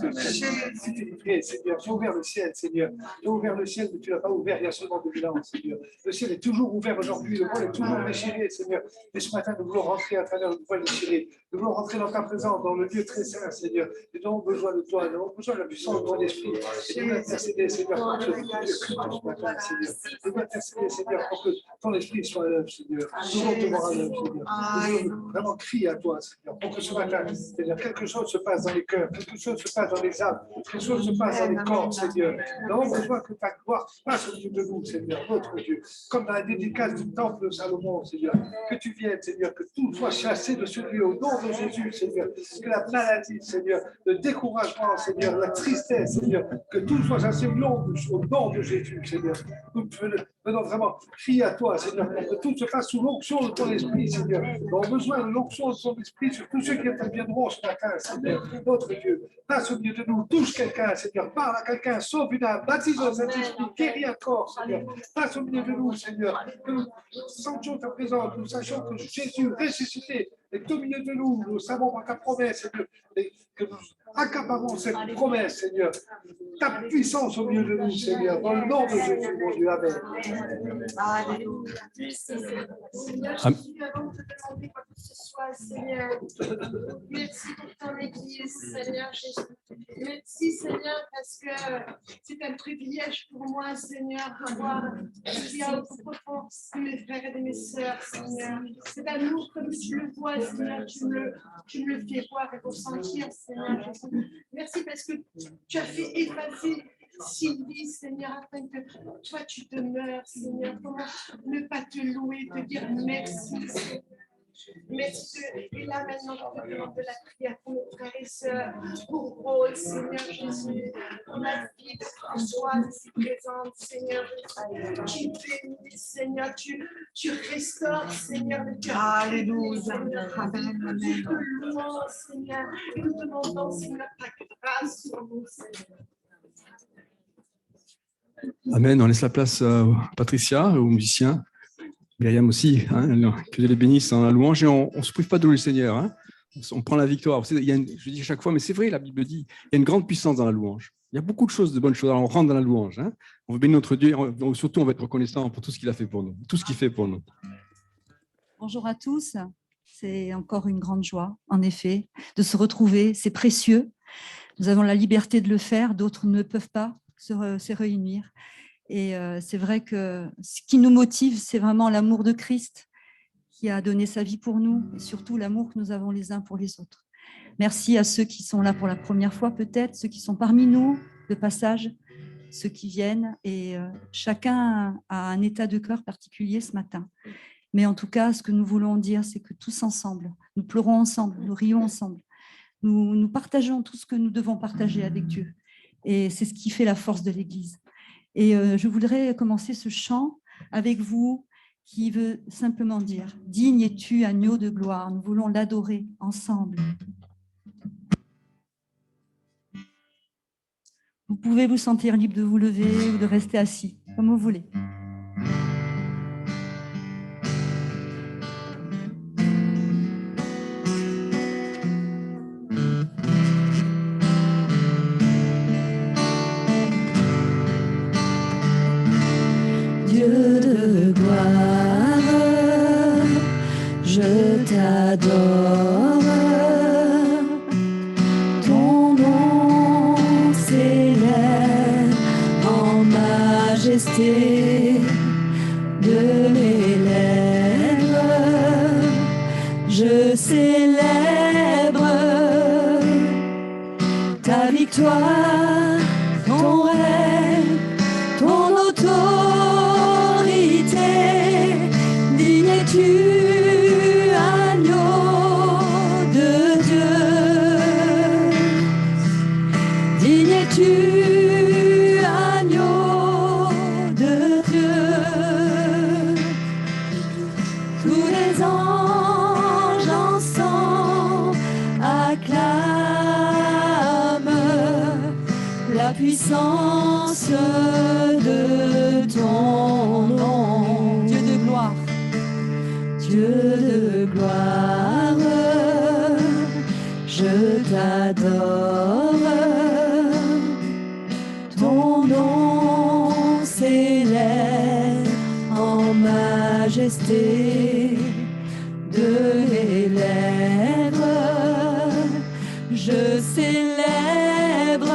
parce que si tu pries, Seigneur, tu as ouvert le ciel, Seigneur. Tu as ouvert le ciel, mais tu ne l'as pas ouvert il y a seulement 2000 ans, Seigneur. Le ciel est toujours ouvert aujourd'hui, le voile est toujours déchiré, Seigneur. Et ce matin, nous voulons rentrer à travers le voile déchiré. Nous voulons rentrer dans ta présence, dans le lieu très saint, Seigneur. Nous avons besoin de toi, nous avons besoin de la puissance de ton esprit. Et nous intercéder, Seigneur, pour que ce matin, Seigneur. Nous intercéder, Seigneur, pour que ton esprit soit à l'œuvre, Seigneur. Nous voulons te voir à l'œuvre, Seigneur. Nous voulons vraiment crier à toi, Seigneur, pour que ce matin, Seigneur, quelque chose se passe dans les cœurs, quelque chose se passe dans les âmes, quelque chose se passe dans les corps, Seigneur. Nous avons besoin que ta gloire passe au milieu de nous, Seigneur, notre Dieu. Comme dans la dédicace du temple de Salomon, Seigneur. Que tu viennes, Seigneur, que tout soit chassé de ce lieu au nom de Jésus, Seigneur. Que la maladie, Seigneur, le découragement, Seigneur, la tristesse, Seigneur, que tout soit chassé au nom de Jésus, Seigneur. Nous venons vraiment crier à toi, Seigneur, pour que tout se fasse sous l'onction de ton esprit, Seigneur. Nous avons besoin de l'onction de ton esprit sur tous ceux qui interviendront ce matin, Seigneur. Notre Dieu, passe au milieu de nous, touche quelqu'un, Seigneur, parle à quelqu'un, sauve une âme, baptise dans cet esprit, guéris un corps, Seigneur. Passe au milieu de nous, Seigneur, que nous sentions ta présence, nous sachions que Jésus ressuscité est au milieu de nous, nous savons par ta promesse, Seigneur, et que nous accaparons cette promesse, Seigneur, ta puissance au milieu de nous, Seigneur, dans le nom de Jésus, mon Dieu, Amen. Seigneur, je suis avant de te demander quoi que ce soit, Seigneur. Merci pour ton Église, Seigneur Jésus. Merci, Seigneur, parce que c'est un privilège pour moi, Seigneur, d'avoir ce dialogue profond de mes frères et de mes sœurs, Seigneur. Cet amour, comme tu le vois, Seigneur, tu me le fais voir et ressentir, Seigneur Jésus. Merci parce que tu as fait effacer Sylvie, Seigneur, afin que toi tu demeures, Seigneur. Comment ne pas te louer, te dire merci, Seigneur. Merci. Et là maintenant, je te demande de la prière pour mes frères et sœurs, pour Rose, Seigneur Jésus, pour la vie de Françoise ici présente, Seigneur Jésus. Tu bénis, Seigneur, tu restaures, Seigneur, le cœur. Alléluia. Amen. Tu te loues, Seigneur, et nous demandons, Seigneur, ta grâce sur nous, Seigneur. Amen. On laisse la place à Patricia, aux musiciens. Myriam aussi, hein, que Dieu les bénisse dans la louange. Et on ne se prive pas de louer le Seigneur. Hein. On prend la victoire. Je dis à chaque fois, mais c'est vrai, la Bible dit, il y a une grande puissance dans la louange. Il y a beaucoup de choses, de bonnes choses. Alors on rentre dans la louange. Hein. On veut bénir notre Dieu. Surtout, on va être reconnaissant pour tout ce qu'il a fait pour nous, tout ce qu'il fait pour nous. Bonjour à tous. C'est encore une grande joie, en effet, de se retrouver. C'est précieux. Nous avons la liberté de le faire. D'autres ne peuvent pas se réunir. Et c'est vrai que ce qui nous motive, c'est vraiment l'amour de Christ qui a donné sa vie pour nous, et surtout l'amour que nous avons les uns pour les autres. Merci à ceux qui sont là pour la première fois peut-être, ceux qui sont parmi nous, de passage, ceux qui viennent. Et chacun a un état de cœur particulier ce matin. Mais en tout cas, ce que nous voulons dire, c'est que tous ensemble, nous pleurons ensemble, nous rions ensemble, nous partageons tout ce que nous devons partager avec Dieu. Et c'est ce qui fait la force de l'Église. Et je voudrais commencer ce chant avec vous qui veut simplement dire « Digne es-tu, agneau de gloire ». Nous voulons l'adorer ensemble. Vous pouvez vous sentir libre de vous lever ou de rester assis, comme vous voulez. Dieu de gloire, je t'adore, ton nom s'élève en majesté de mes lèvres, je célèbre ta victoire, ton règne, ton autorité, digne es-tu, agneau de Dieu, digne es-tu, agneau de Dieu, tous les anges ensemble acclament la puissance de ton nom. Dieu de gloire. Dieu de gloire, je t'adore, majesté de mes lèvres, je célèbre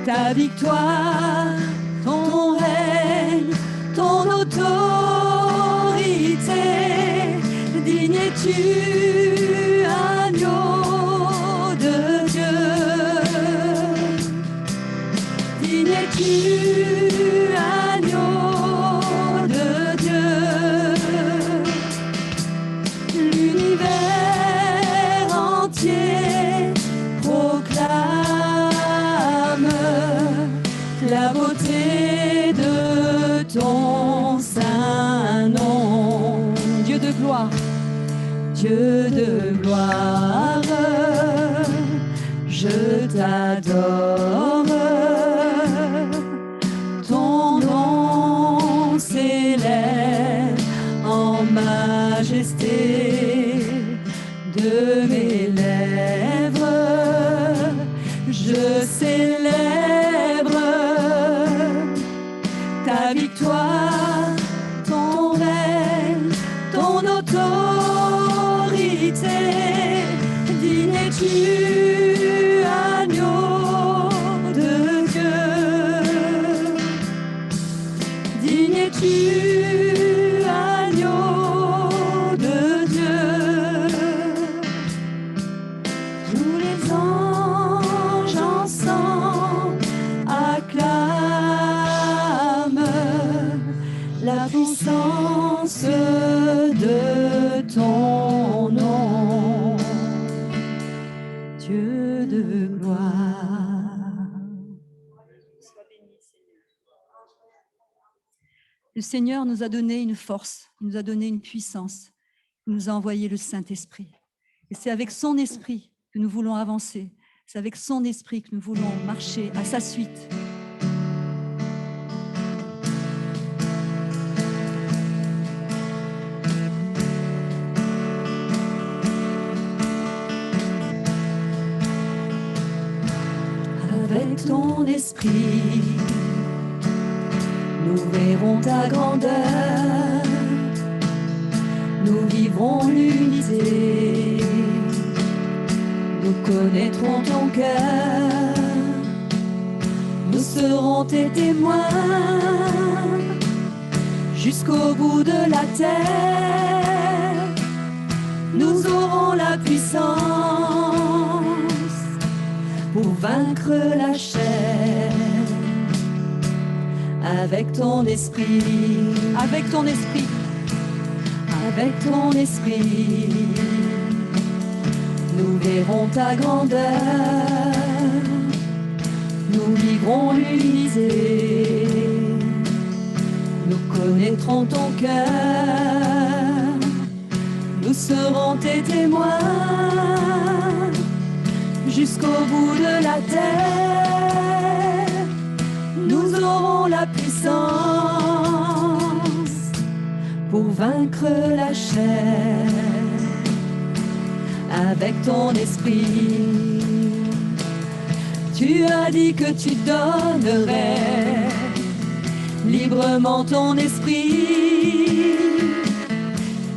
ta victoire, ton règne, ton autorité. Digne es-tu, agneau de Dieu. Digne es-tu, agneau de Dieu. L'univers entier proclame la beauté de ton saint nom. Dieu de gloire, Dieu de gloire, je t'adore. Ton nom s'élève en majesté de mes lèvres, je célèbre ta victoire, ton règne, ton autorité. Digne es-tu, agneau de Dieu. Digne es-tu, agneau de Dieu. Tous les anges ensemble acclament la puissance de ton nom, Dieu de gloire. Le Seigneur nous a donné une force, il nous a donné une puissance, il nous a envoyé le Saint-Esprit. Et c'est avec son esprit que nous voulons avancer, c'est avec son esprit que nous voulons marcher à sa suite. Avec ton esprit, nous verrons ta grandeur, nous vivrons l'unité, nous connaîtrons ton cœur, nous serons tes témoins jusqu'au bout de la terre, nous aurons la puissance pour vaincre la chair. Avec ton esprit, Avec ton esprit, avec ton esprit, nous verrons ta grandeur, nous vivrons l'unité, nous connaîtrons ton cœur, nous serons tes témoins jusqu'au bout de la terre, nous aurons la puissance pour vaincre la chair. Avec ton esprit, tu as dit que tu donnerais librement ton esprit.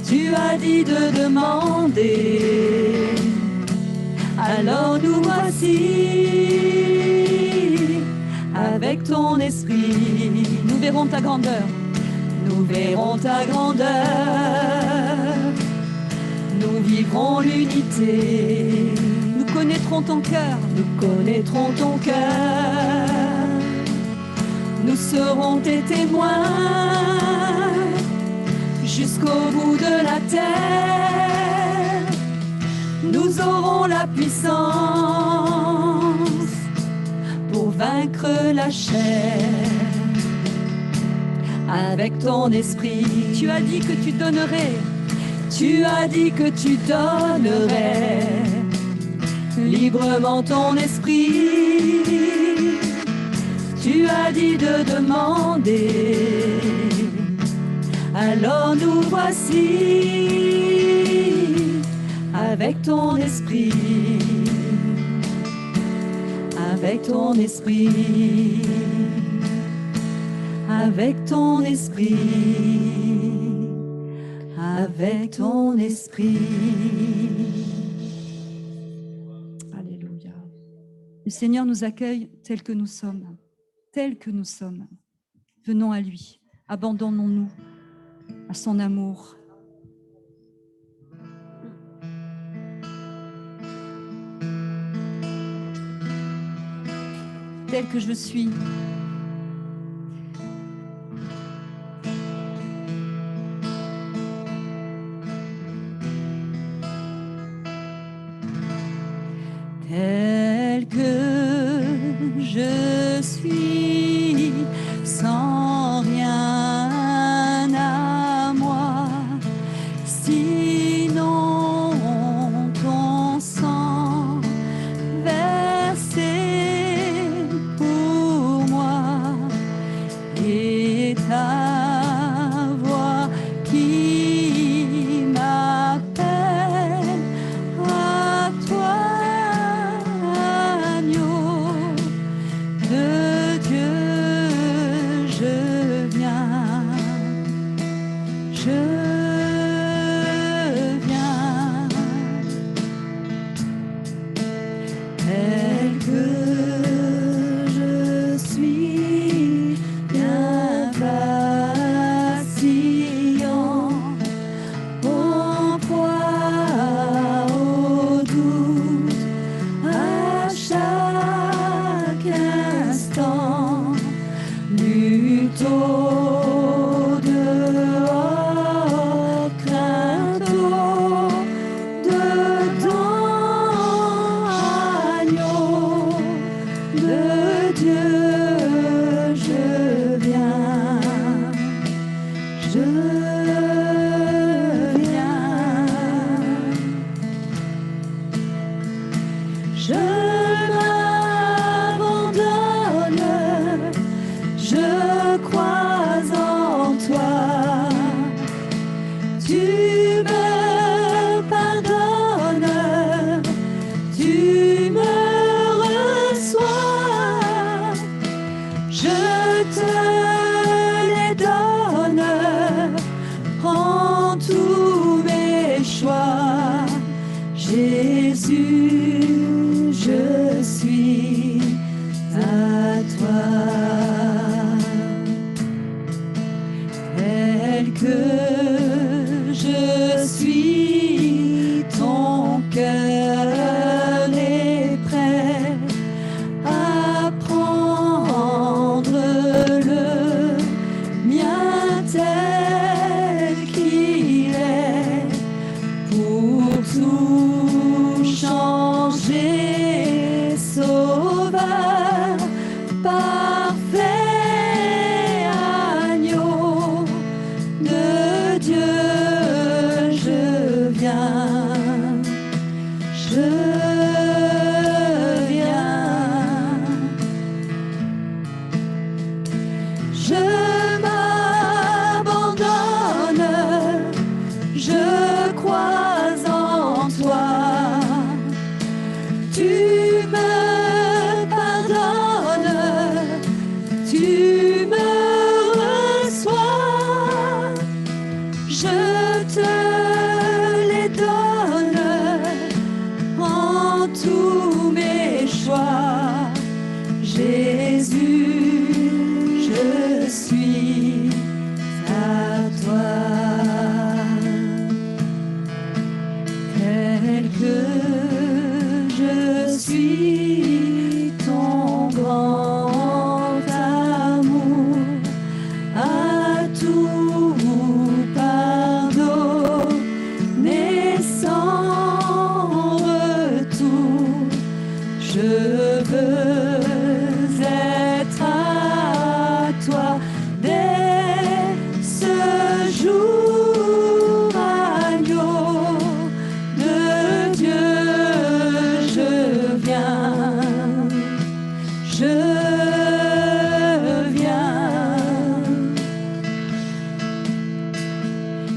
Tu as dit de demander, alors nous voici. Avec ton esprit, nous verrons ta grandeur. nous verrons ta grandeur, nous vivrons l'unité, Nous connaîtrons ton cœur. nous connaîtrons ton cœur, nous serons tes témoins jusqu'au bout de la terre, nous aurons la puissance pour vaincre la chair. Avec ton esprit, Tu as dit que tu donnerais tu as dit que tu donnerais librement ton esprit. Tu as dit de demander, alors nous voici. Avec ton esprit, avec ton esprit, avec ton esprit, avec ton esprit. Alléluia. Le Seigneur nous accueille tels que nous sommes, tels que nous sommes. Venons à lui, abandonnons-nous à son amour. Tel que je suis. Tel que je suis, sans rien à moi, sinon ton sang versé pour moi et ta voix qui m'appelle à toi, agneau de Dieu, je viens, tel que je suis, bien vacillant, au poids, au doute, à chaque instant, lutte au dehors, crainte au dedans, agneau de Dieu, je viens, je m'abandonne, je crois en toi, tu me pardonnes, tu me reçois, je te les donne, prends tous mes choix, Jésus, je suis à toi. Tel que je suis, ton cœur est prêt à prendre le mien tel qu'il est, pour tout changer, sauveur, parfait, agneau de Dieu, je viens, je viens, je m'abandonne, je crois en toi, tu me pardonnes, tu me reçois, je te les donne, en tous mes choix, Jésus, je suis à toi. Tel que je suis, ton grand amour a tout pardonné sans retour. Je veux être à toi dès ce jour, agneau de Dieu, je viens, je viens,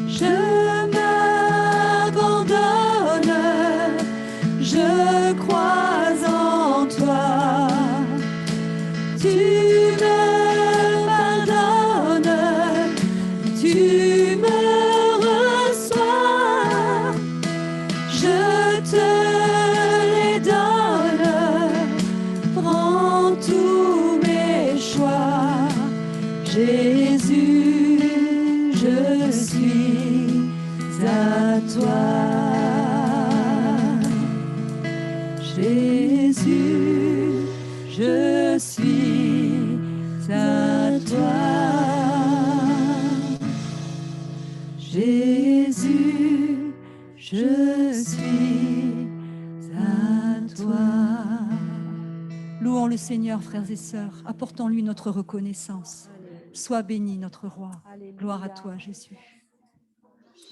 je m'abandonne, je crois en toi, tu Jésus, je suis à toi. Jésus, je suis à toi. Jésus, je suis à toi. Louons le Seigneur, frères et sœurs. Apportons-lui notre reconnaissance. Sois béni, notre roi. Gloire à toi, Jésus.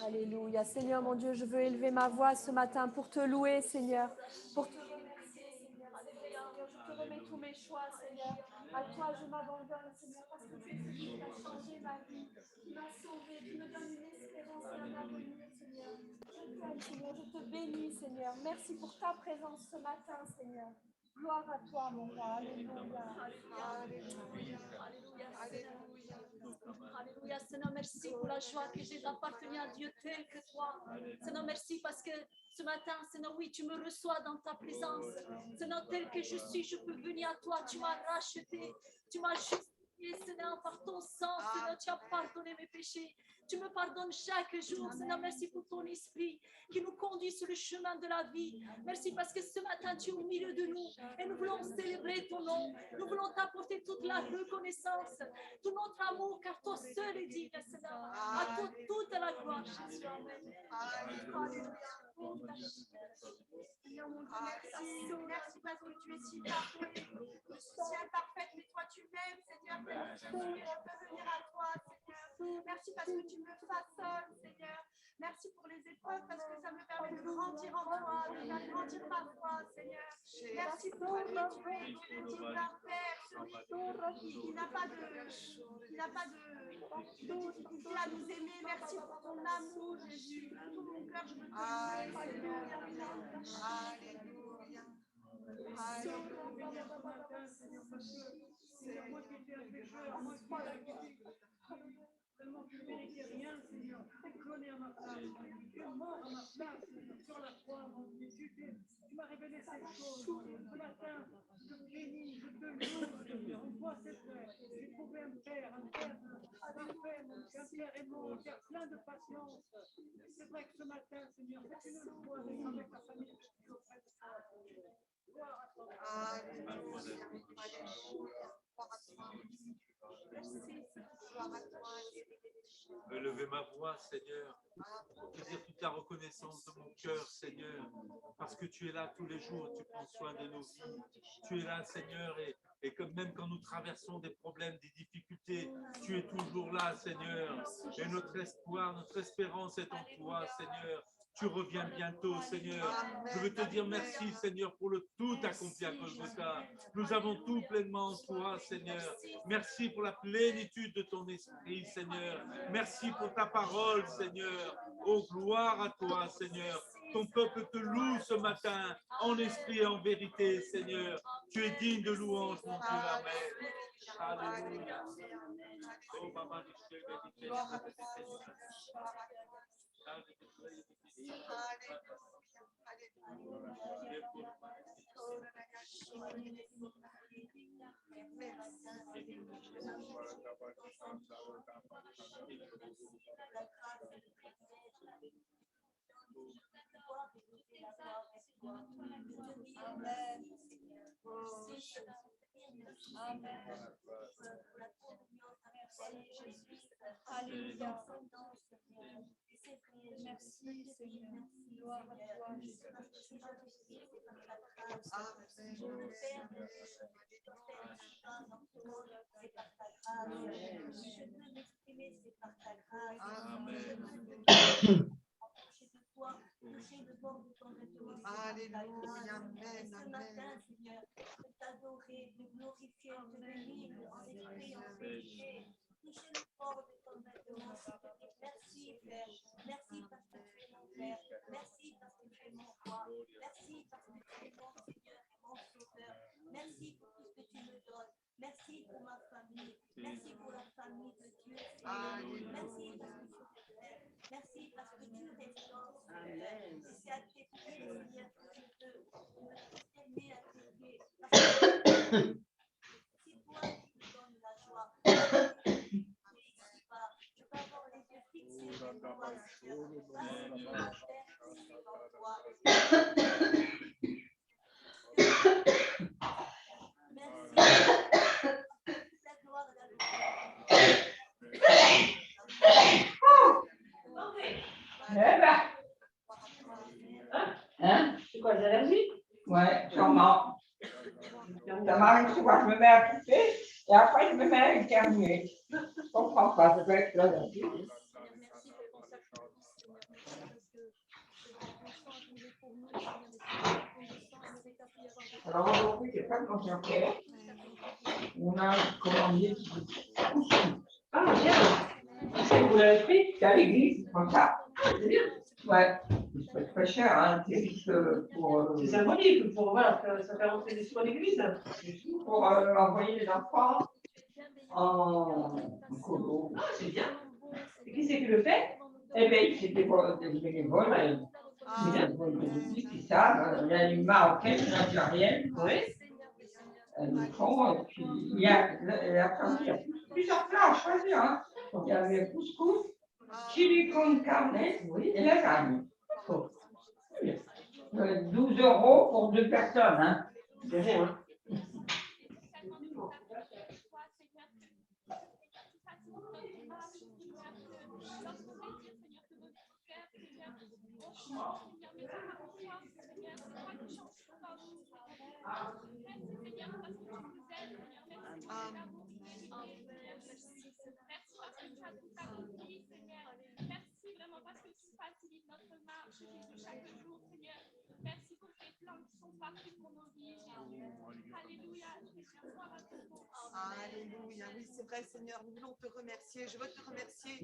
Alléluia. Seigneur, mon Dieu, je veux élever ma voix ce matin pour te louer, Seigneur. Pour te remercier, Seigneur. Alléluia. Je te remets tous mes choix, Seigneur. À toi, je m'abandonne, Seigneur, parce que tu es celui qui a changé ma vie, qui m'a sauvée, qui me donne une espérance et un avenir, Seigneur. Je t'aime, Seigneur. Je te bénis, Seigneur. Merci pour ta présence ce matin, Seigneur. Gloire à toi, mon roi. Alléluia. Alléluia. Alléluia. Seigneur, merci pour la joie que j'ai d'appartenir à Dieu tel que toi. Seigneur, merci parce que ce matin, Seigneur, oui, tu me reçois dans ta présence. Seigneur, tel que je suis, je peux venir à toi. Tu m'as racheté, tu m'as justifié, Seigneur, par ton sang. Seigneur, tu as pardonné mes péchés. Tu me pardonnes chaque jour. Seigneur, merci pour ton esprit qui nous conduit sur le chemin de la vie. Merci parce que ce matin, tu es au milieu de nous et nous voulons célébrer ton nom. Nous voulons t'apporter toute la reconnaissance, tout notre amour, car toi seul est digne, Seigneur. À toi toute la gloire, Jésus. Amen. Seigneur, mon Dieu, merci. Merci parce que tu es si parfait. Je suis si imparfaite, mais toi tu m'aimes, Seigneur. Je veux venir à toi, Seigneur. Merci parce que tu me façonnes, Seigneur. Merci pour les épreuves parce que ça me permet de grandir en toi, de faire grandir ma foi, Seigneur. Merci pour celui qui est parfait, celui qui n'a pas de difficulté à nous aimer. Merci pour ton amour, Jésus. De tout mon cœur, je veux te louer, Seigneur. Alléluia. Seigneur, moi qui étais un pécheur, moi qui tellement que je ne méritais rien, Seigneur. Tu es collé à ma place. Tu es mort à ma place, Seigneur, sur la croix, mon Dieu. Tu m'as révélé cette chose. Ce matin, je te bénis, je te loue, Seigneur. On voit cette frère. J'ai trouvé un père parfait, mon Dieu, un père aimant, un père plein de patience. C'est vrai que ce matin, Seigneur, c'est une joie d'être avec la famille. Gloire à toi. Je veux lever ma voix, Seigneur, pour te dire toute la reconnaissance de mon cœur, Seigneur, parce que tu es là tous les jours, tu prends soin de nos vies. Tu es là, Seigneur, et comme même quand nous traversons des problèmes, des difficultés, tu es toujours là, Seigneur. Et notre espoir, notre espérance est en toi, Seigneur. Tu reviens bientôt, Seigneur. Je veux te dire merci, Seigneur, pour le tout accompli à Golgotha. Nous avons tout pleinement en toi, Seigneur. Merci pour la plénitude de ton esprit, Seigneur. Merci pour ta parole, Seigneur. Oh, gloire à toi, Seigneur. Ton peuple te loue ce matin, en esprit et en vérité, Seigneur. Tu es digne de louange, mon Dieu. Amen. Alléluia. Oh, Baba, Alléluia. Merci, Seigneur. Gloire à toi, Jésus. Alléluia. Amen. Ce matin, Seigneur, de t'adorer, de glorifier, de te bénir en esprit, en vérité. Toucher le corps de ton vêtement, s'il te plaît. Merci, Père. Merci parce que tu es mon Père. Merci parce que tu es mon roi. Merci parce que tu es mon Seigneur et mon Sauveur. Merci pour tout ce que tu me donnes. Merci pour ma famille. Merci pour la famille de Dieu. Merci parce que tu es Père. Merci parce que tu restaures. Et c'est à tes pieds, Seigneur, que je veux me aimer à tes pieds. Parce que c'est toi qui me donnes la joie. Hein? C'est quoi, des allergies? Ouais, sûrement. Ça m'arrive souvent, je me mets à couper et après je me mets à éternuer. Je ne comprends pas, ça peut être l'allergie. Alors aujourd'hui, c'est pas concentré. On a commandé. Ah, bien. Vous l'avez pris? C'est à l'église, comme ça. C'est bien. Ouais. C'est très cher, hein. C'est juste pour. C'est symbolique, pour voilà, ça fait rentrer des sous à l'église. Pour envoyer les enfants en colo. Ah, c'est bien. Et qui c'est qui le fait? Eh bien, c'est des bénévoles. Il y a des qui savent. Il y a une marocaine, une algérienne. Oui. Elles le font. Et puis, il y a plusieurs plats à choisir. Hein. Il y avait couscous, chili con carne et lasagne. 12 € pour 2 personnes. Hein. C'est rien. Hein. Merci vraiment parce que tu facilites notre marche de chaque jour, Seigneur. Merci pour tes plans qui sont partis pour nos vies. Alléluia. Alléluia. Oui, c'est vrai, Seigneur. Nous voulons te remercier. Je veux te remercier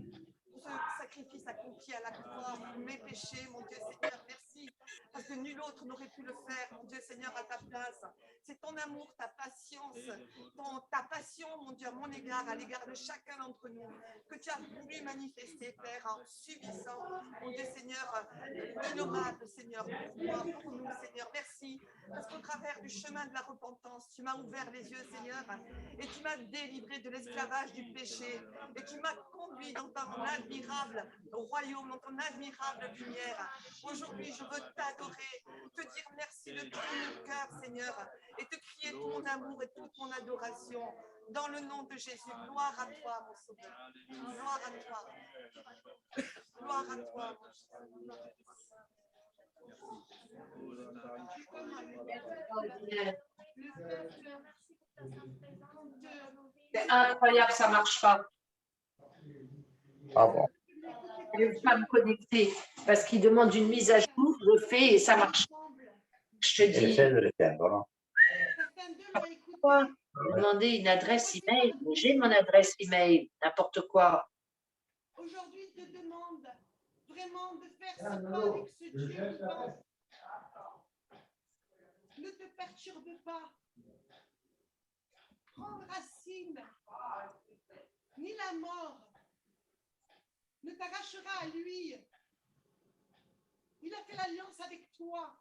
pour ce sacrifice accompli à la croix pour mes péchés, mon Dieu Seigneur. Merci. Parce que nul autre n'aurait pu le faire, mon Dieu Seigneur, à ta place. C'est ton amour, ta patience, ta passion, mon Dieu, à mon égard, à l'égard de chacun d'entre nous, que tu as voulu manifester, Père, en subissant, mon Dieu Seigneur, l'innommable, Seigneur, pour moi, pour nous, Seigneur. Merci. Parce qu'au travers du chemin de la repentance, tu m'as ouvert les yeux, Seigneur, et tu m'as délivré de l'esclavage du péché, et tu m'as conduit dans ton admirable royaume, dans ton admirable lumière. Aujourd'hui, je veux t'adorer, te dire merci de tout mon cœur, Seigneur, et te crier tout mon amour et toute mon adoration. Dans le nom de Jésus, gloire à toi, mon Sauveur. Gloire à toi. Gloire à toi, mon Sauveur. C'est incroyable, ça ne marche pas. Ah bon. Je ne vais pas me connecter parce qu'il demande une mise à jour, je fais et ça marche. Je te dis. Essaie de l'éteindre. Pourquoi demander une adresse email? J'ai mon adresse email, n'importe quoi. Aujourd'hui, il te demande vraiment de faire ce pas avec ce Dieu vivant. Ne te perturbe pas. Prends racine. Ni la mort ne t'arrachera à lui. Il a fait l'alliance avec toi.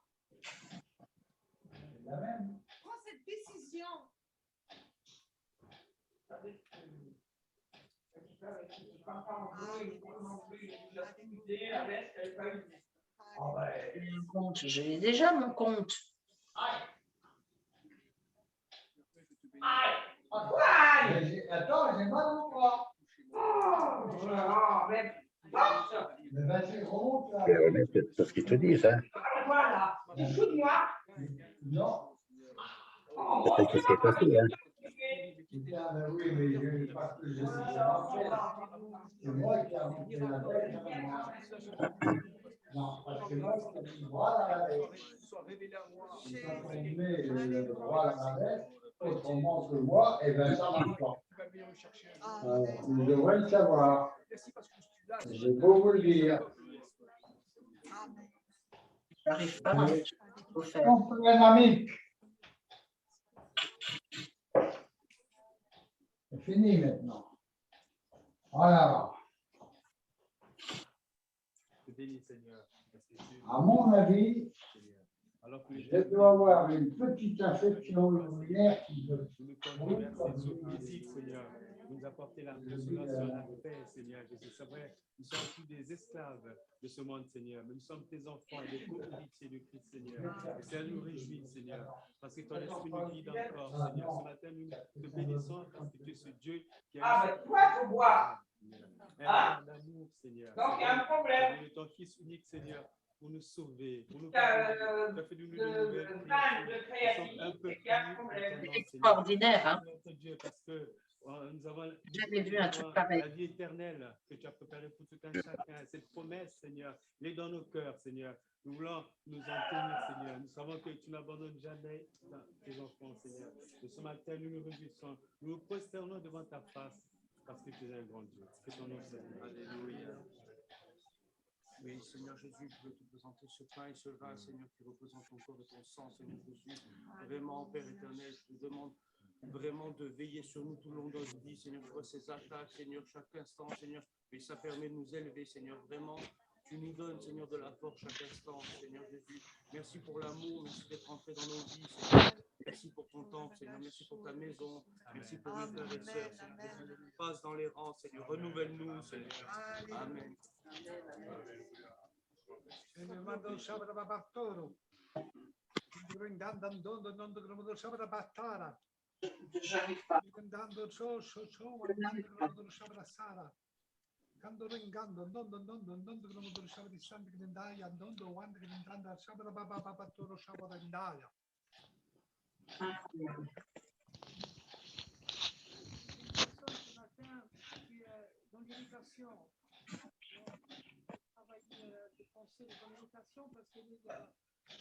Prends cette décision. Le compte, j'ai déjà mon compte. Attends, j'ai mal au bras. C'est ce qu'ils te disent, hein. Voilà, écoute-moi. Non. C'est ce qui s'est passé, hein. Oui, mais parce que je c'est moi qui ai monté la tête. Non, parce que moi, je voilà la tête. Quand on met le bras à la tête, autrement que moi, et bien ça marche pas. Vous devrez le savoir. J'ai beau vous le dire. J'arrive pas à faire. Un ami. C'est fini maintenant. Voilà. À mon avis, je dois avoir une petite infection urinaire qui me brûle comme Vous nous apportez la consolation, la paix, Seigneur Jésus. C'est vrai, nous sommes tous des esclaves de ce monde, Seigneur, mais nous sommes tes enfants et des co-héritiers de Christ, Seigneur. Et ça nous réjouit, Seigneur, parce que ton esprit nous guide encore, Seigneur. Ce matin, nous te bénissons parce que tu es ce Dieu qui a un amour, Seigneur. Donc, il y a un problème. Tu as donné ton Fils unique, Seigneur, pour nous sauver, pour nous pardonner. Tu as fait de nous de nouvelles créatures. Extraordinaire, hein? Notre Dieu, parce que nous avons jamais vu un truc pareil. La vie éternelle que tu as préparée pour tout un chacun. Cette promesse, Seigneur, elle est dans nos cœurs, Seigneur. Nous voulons nous en tenir, Seigneur. Nous savons que tu n'abandonnes jamais tes enfants, Seigneur. Et ce matin, nous nous réjouissons. Nous nous prosternons devant ta face parce que tu es un grand Dieu. Que ton nom soit béni. Alléluia. Oui, Seigneur Jésus, je veux te présenter ce pain et ce vin, Seigneur, qui représente ton corps et ton sang, Seigneur Jésus. Vraiment, Père éternel, je te demande vraiment de veiller sur nous tout le long de notre vie, Seigneur. Tu vois ces attaques, Seigneur, chaque instant, Seigneur. Et ça permet de nous élever, Seigneur. Vraiment, tu nous donnes, Seigneur, de la force chaque instant, Seigneur Jésus. Merci pour l'amour, merci d'être entré dans nos vies, Seigneur. Merci pour ton temple, Seigneur. Merci pour ta maison. Merci pour mes frères et sœurs, Seigneur. Jésus, passe dans les rangs, Seigneur. Renouvelle-nous, Seigneur. Amen. Seigneur, mando shabra babatoro. Andando non do shabra batara. J'arrive pas. Andando so do shabra sara. Quando ringando non do shabra di sangue che andai andando quando che entrando shabra babatoro shabra andaya. Dans l'irritation, travailler des pensées de communication parce qu'il y a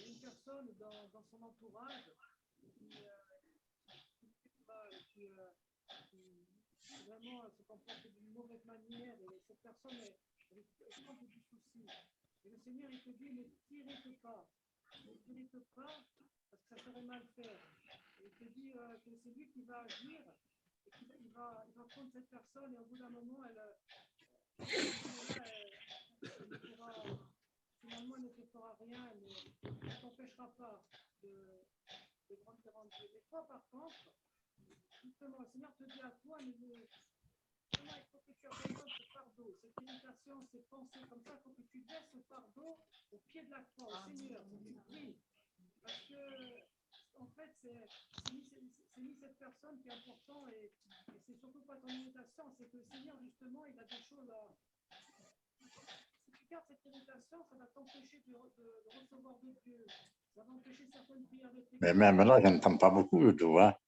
une personne dans son entourage qui vraiment se comporte d'une mauvaise manière et cette personne est contre du souci. Et le Seigneur, il te dit, ne t'irrite pas parce que ça serait mal faire. Et il te dit que c'est lui qui va agir et qu'il va prendre cette personne et au bout d'un moment, finalement, elle ne te fera rien, mais elle ne t'empêchera pas de grandir en Dieu. Mais toi, par contre, justement, le Seigneur te dit à toi, vraiment, il faut que tu abandonnes ce fardeau, cette irritation, ces pensées comme ça, il faut que tu laisses ce fardeau au pied de la croix, au Seigneur, que tu pries. Parce que, en fait, c'est ni cette personne qui est important et c'est surtout pas ton irritation, c'est que le Seigneur, justement, il a des choses à. Si tu gardes cette irritation, ça va t'empêcher de recevoir de Dieu. Ça va empêcher certaines prières de tes. Mais même là, je n'entends pas beaucoup, tu vois.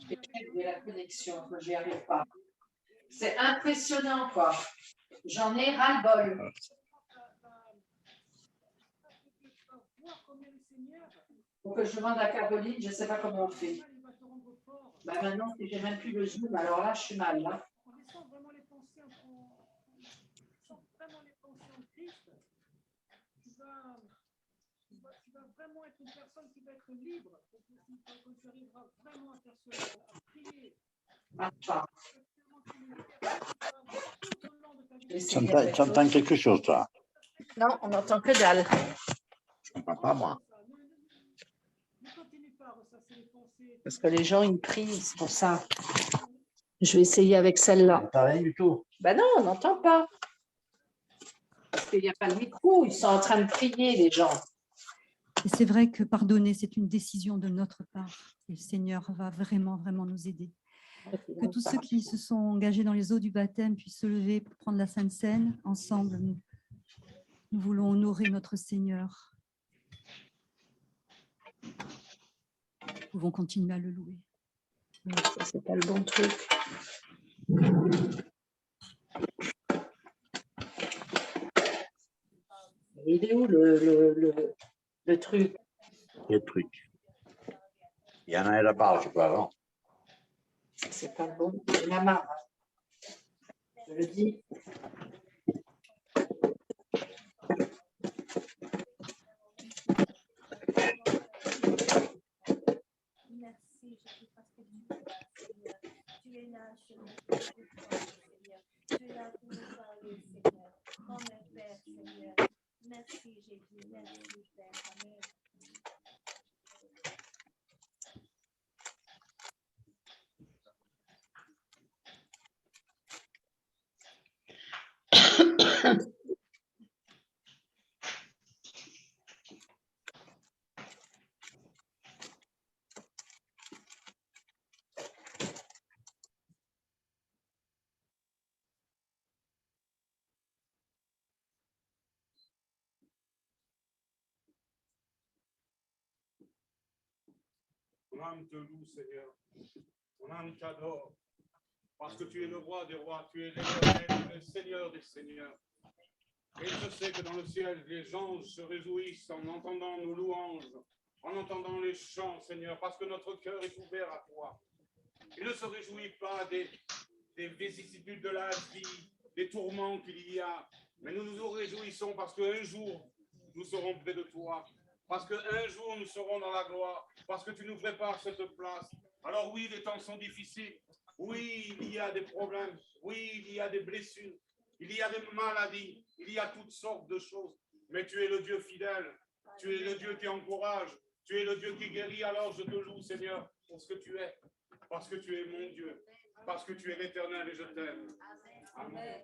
J'ai perdu la connexion, j'y arrive pas. C'est impressionnant, quoi. J'en ai ras-le-bol. Faut que je demande à Caroline, je ne sais pas comment on fait. Bah maintenant, si j'ai même plus le zoom, alors là, je suis mal. Là. On descend vraiment les pensées en Christ. Tu vas vraiment être une personne qui va être libre. Quand tu arriveras vraiment à faire cela, à prier. Tu entends quelque chose, toi? Non, on n'entend que dalle. Je ne comprends pas, moi. Parce que les gens, ils prient, c'est pour ça. Je vais essayer avec celle-là. Rien du tout. Ben non, on n'entend pas. Parce qu'il n'y a pas de micro, ils sont en train de prier, les gens. Et c'est vrai que pardonner, c'est une décision de notre part. Et le Seigneur va vraiment, vraiment nous aider. Que tous ceux qui se sont engagés dans les eaux du baptême puissent se lever pour prendre la Sainte Seine. Ensemble, nous voulons honorer notre Seigneur. Nous pouvons continuer à le louer. Ça, c'est pas le bon truc. Il est où le truc? Le truc. Il y en a là-bas, je crois, non? C'est pas le bon. Il y en a marre. Je le dis. Merci, Jésus, parce que tu es là, Seigneur. Tu es là pour nous parler, Seigneur. Comme un Père, Seigneur. Merci, Jésus. Merci, Père. Amen. Mon âme te loue, Seigneur. Mon âme t'adore. Parce que tu es le roi des rois, tu es l'Éternel, le Seigneur des seigneurs. Et je sais que dans le ciel, les anges se réjouissent en entendant nos louanges, en entendant les chants, Seigneur, parce que notre cœur est ouvert à toi. Il ne se réjouit pas des vicissitudes de la vie, des tourments qu'il y a, mais nous nous réjouissons parce qu'un jour, nous serons près de toi, parce qu'un jour, nous serons dans la gloire, parce que tu nous prépares cette place. Alors oui, les temps sont difficiles, oui, il y a des problèmes, oui, il y a des blessures, il y a des maladies, il y a toutes sortes de choses, mais tu es le Dieu fidèle, tu es le Dieu qui encourage, tu es le Dieu qui guérit. Alors je te loue, Seigneur, pour ce que tu es, parce que tu es mon Dieu, parce que tu es l'Éternel et je t'aime. Amen.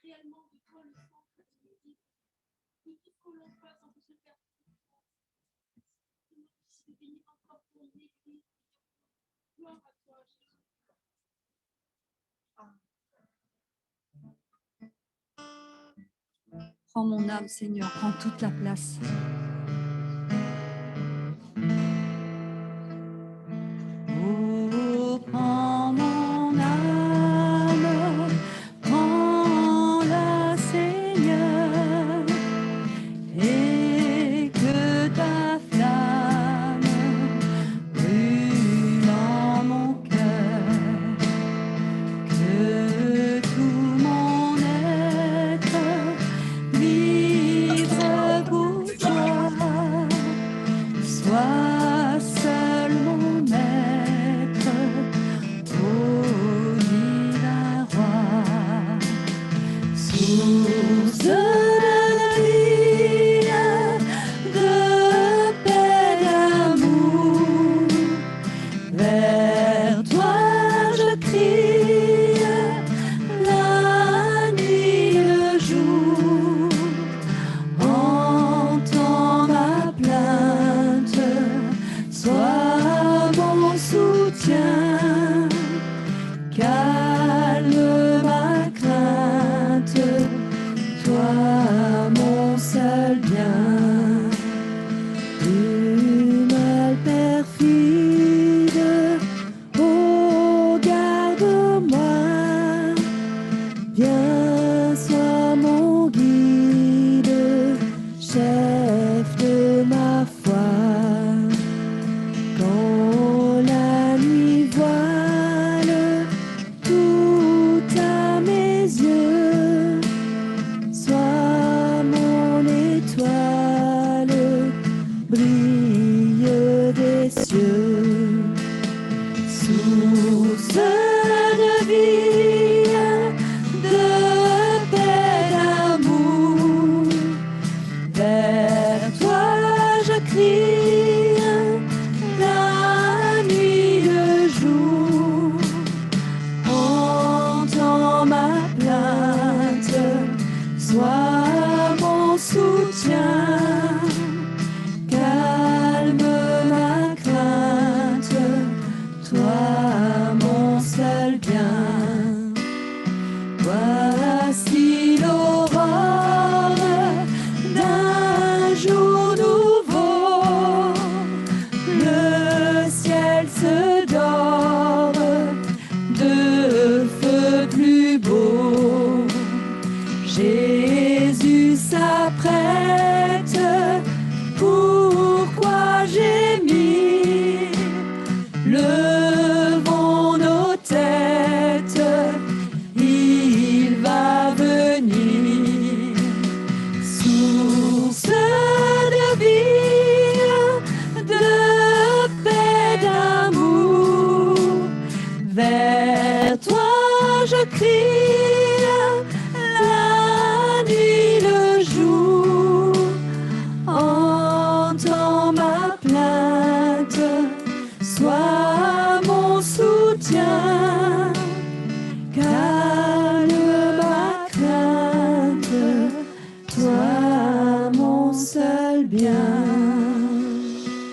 Réellement de toi le centre de nos vies. Que tout ce que l'on fasse, on peut se faire. Je bénis encore ton église. Gloire à toi, Jésus. Prends mon âme, Seigneur, prends toute la place. Oh, prends mon âme, prends-la, Seigneur, et que ta flamme brûle en mon cœur, que tout mon être vibre pour toi.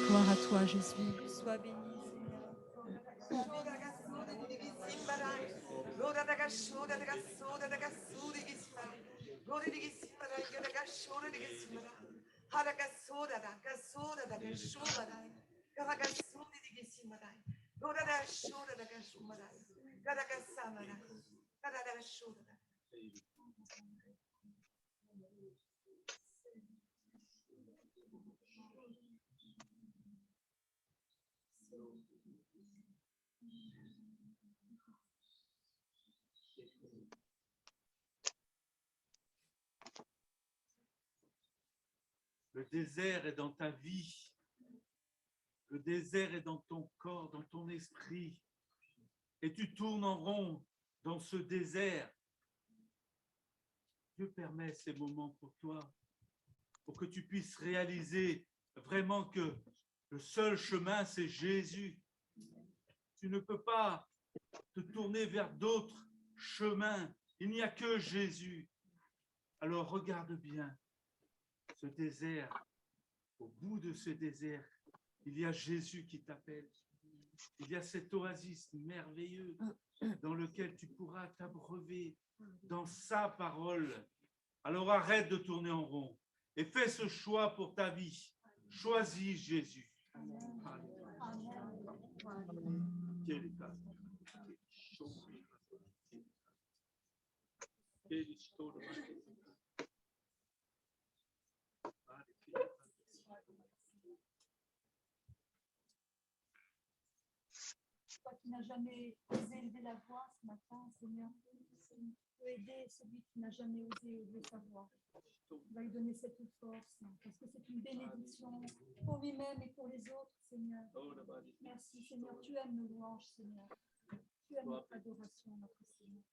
Gloire à toi, Jésus. Sois béni, Le désert est dans ta vie. Le désert est dans ton corps, dans ton esprit. Et tu tournes en rond dans ce désert. Dieu permet ces moments pour toi, pour que tu puisses réaliser vraiment que le seul chemin, c'est Jésus. Tu ne peux pas te tourner vers d'autres chemins. Il n'y a que Jésus. Alors regarde bien ce désert. Au bout de ce désert, il y a Jésus qui t'appelle. Il y a cet oasis merveilleux dans lequel tu pourras t'abreuver dans sa parole. Alors arrête de tourner en rond et fais ce choix pour ta vie. Choisis Jésus. Toi qui n'as jamais osé élever la voix ce matin, Seigneur, tu peux aider celui qui n'a jamais osé élever sa voix. Tu vas lui donner cette force, parce que c'est une bénédiction pour lui-même et pour les autres, Seigneur. Merci, Seigneur. Tu aimes nos louanges, Seigneur. Tu aimes notre adoration, notre Seigneur.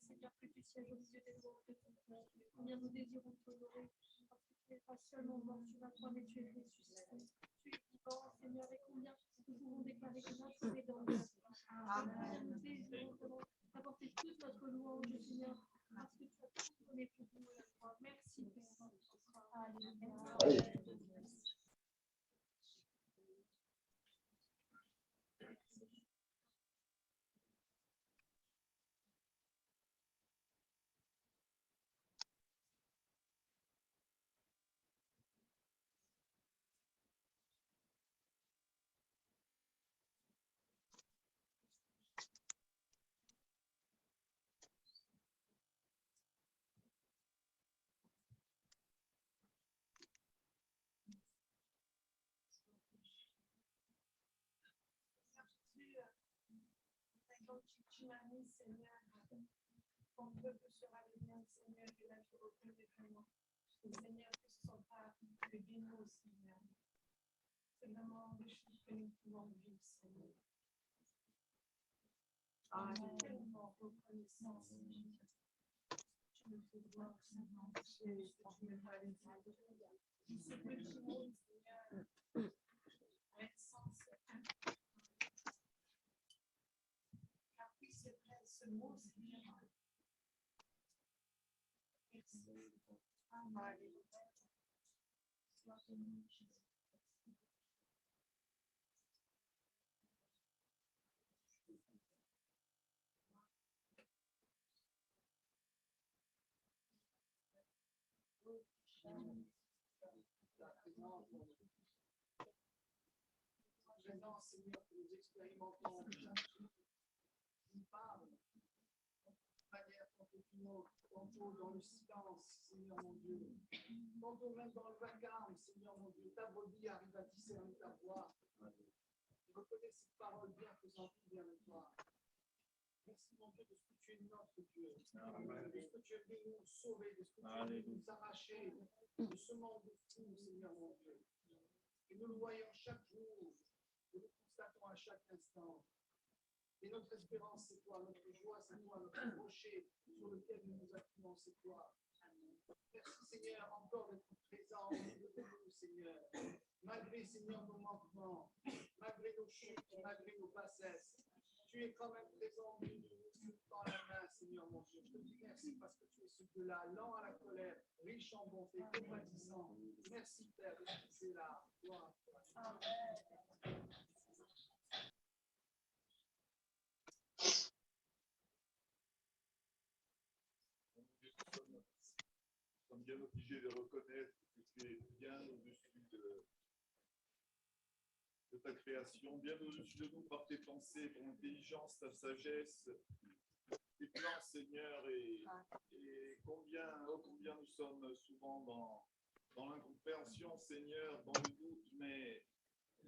Seigneur, que tu sièges au milieu des louanges de ton peuple. Combien nous désirons t'honorer, parce que tu n'es pas seulement mort sur la croix, mais tu es ressuscité. Tu es vivant, Seigneur, et combien nous pouvons déclarer que notre est dans le Amen. Nous désirons apporter toute notre louange, Seigneur, parce que tu as tout donné pour nous à la croix. Merci, Père. Alléluia. Tu m'as mis, Seigneur, ton peuple sera le mien, Seigneur, et là je reconnais vraiment. Seigneur, que ce ne sont pas des mots, Seigneur. C'est vraiment des choses que nous pouvons vivre, Seigneur. Amen. Tellement reconnaissant, Seigneur. Tu me fais voir, Seigneur. Tu me fais aller voir. Ce petit mot, Seigneur, a un sens. Ce mot, Seigneur. Merci. Alléluia. Sois béni, Jésus. Présent, Seigneur, que nous expérimentons une parle de manière tantôt dans le silence, Seigneur mon Dieu, tantôt même dans le vacarme, Seigneur mon Dieu, ta brebis arrive à discerner ta voix. Je reconnais cette parole bienfaisante qui vient de toi. Merci mon Dieu de ce que tu es notre Dieu, de ce que tu es venu nous sauver, de ce que tu es venu nous arracher de ce monde de fou, Seigneur mon Dieu. Et nous le voyons chaque jour, nous le constatons à chaque instant. Et notre espérance, c'est toi, notre joie, c'est toi, notre rocher sur lequel nous nous appuyons, c'est toi. Merci, Seigneur, encore d'être présent au milieu de nous, Seigneur. Malgré, Seigneur, nos manquements, malgré nos chutes, malgré nos bassesses, tu es quand même présent, tu nous tends la main, Seigneur mon Dieu. Je te dis merci parce que tu es celui-là, lent à la colère, riche en bonté, compatissant. Merci Père, tu es là. Gloire à toi. Amen. Nous sommes bien obligés de reconnaître que tu es bien au-dessus de ta création, bien au-dessus de nous par tes pensées, ton intelligence, ta sagesse, tes plans, Seigneur, et combien nous sommes souvent dans l'incompréhension, Seigneur, dans le doute, mais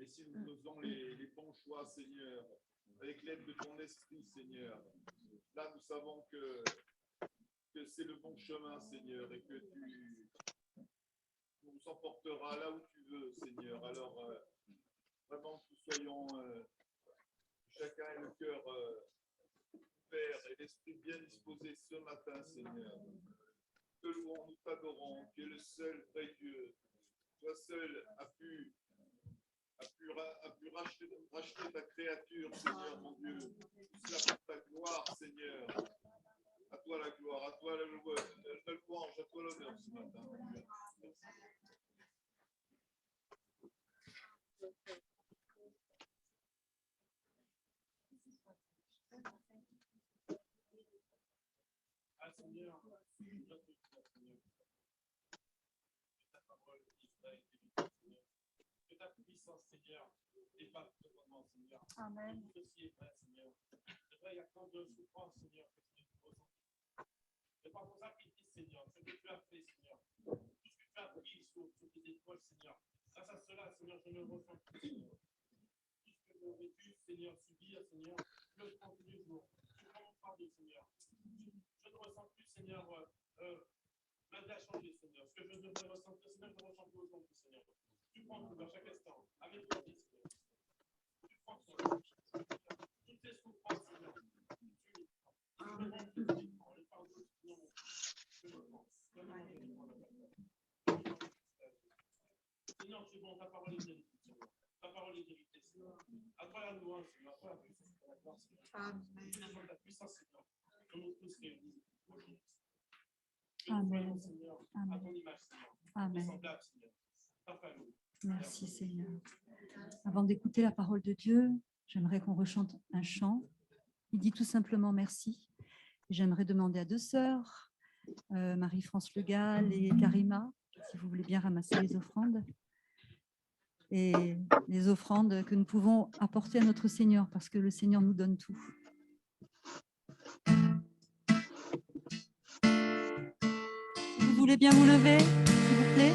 si nous faisons les bons choix, Seigneur, avec l'aide de ton esprit, Seigneur, là nous savons que c'est le bon chemin, Seigneur, et que tu nous emporteras là où tu veux, Seigneur. Alors, vraiment, que nous soyons chacun et le cœur ouvert et l'esprit bien disposé ce matin, Seigneur. Te louons, nous t'adorons, tu es le seul vrai Dieu. Toi seul a pu racheter ta créature, Seigneur, mon Dieu. Tout cela pour ta gloire, Seigneur. À toi la gloire, à toi la louange, à toi l'honneur ce matin, mon Dieu. Ah Seigneur, ta parole, Israël, que ta puissance, Seigneur, dépasse totalement, Seigneur. Amen. Ceci est vrai, Seigneur. C'est vrai, il y a tant de souffrances, Seigneur, que tu nous ressens. C'est par ton sacrifice, Seigneur, ce que tu as fait, Seigneur. Tout ce que tu as pris sur tes épaules, Seigneur. Grâce à cela, Seigneur, je ne le ressens plus, Seigneur. Tout ce que j'aurais pu, Seigneur, subir, Seigneur, je le prends tous les jours. Je prends mon fardeau, Seigneur. Je ne ressens plus, Seigneur, ma vie a changé, Seigneur. Ce que je devrais ressentir, Seigneur, je ne ressens plus aujourd'hui, Seigneur. Tu prends tout à chaque instant, avec ton vie, Seigneur. Tu prends tout. Toutes tes souffrances, Seigneur. Seigneur, tu es bon, ta parole est vérité, Seigneur. Ta parole est vérité, Seigneur. À toi la louange, Seigneur. À toi la puissance, la gloire, Seigneur. Amen. Ta puissance, Seigneur. Que nous tous réunis. Amen. Seigneur, Amen. à ton image, Seigneur. Amen. Semblable, Seigneur. Ta famille. Merci Seigneur. Avant d'écouter la parole de Dieu, j'aimerais qu'on rechante un chant. Il dit tout simplement merci. J'aimerais demander à deux sœurs, Marie-France Le Gall et Karima, si vous voulez bien ramasser les offrandes. Et les offrandes que nous pouvons apporter à notre Seigneur, parce que le Seigneur nous donne tout. Si vous voulez bien vous lever, s'il vous plaît.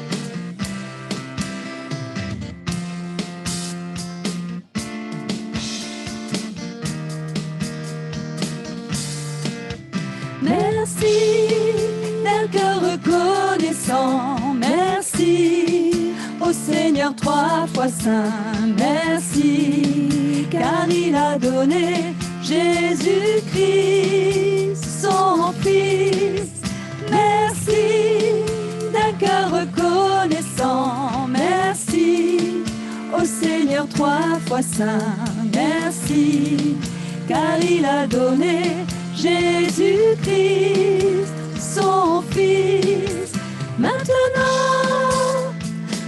Merci d'un cœur reconnaissant, merci au Seigneur 3 fois saint, merci car il a donné Jésus-Christ son Fils. Merci d'un cœur reconnaissant, merci au Seigneur 3 fois saint, merci car il a donné Jésus-Christ, son Fils. Maintenant,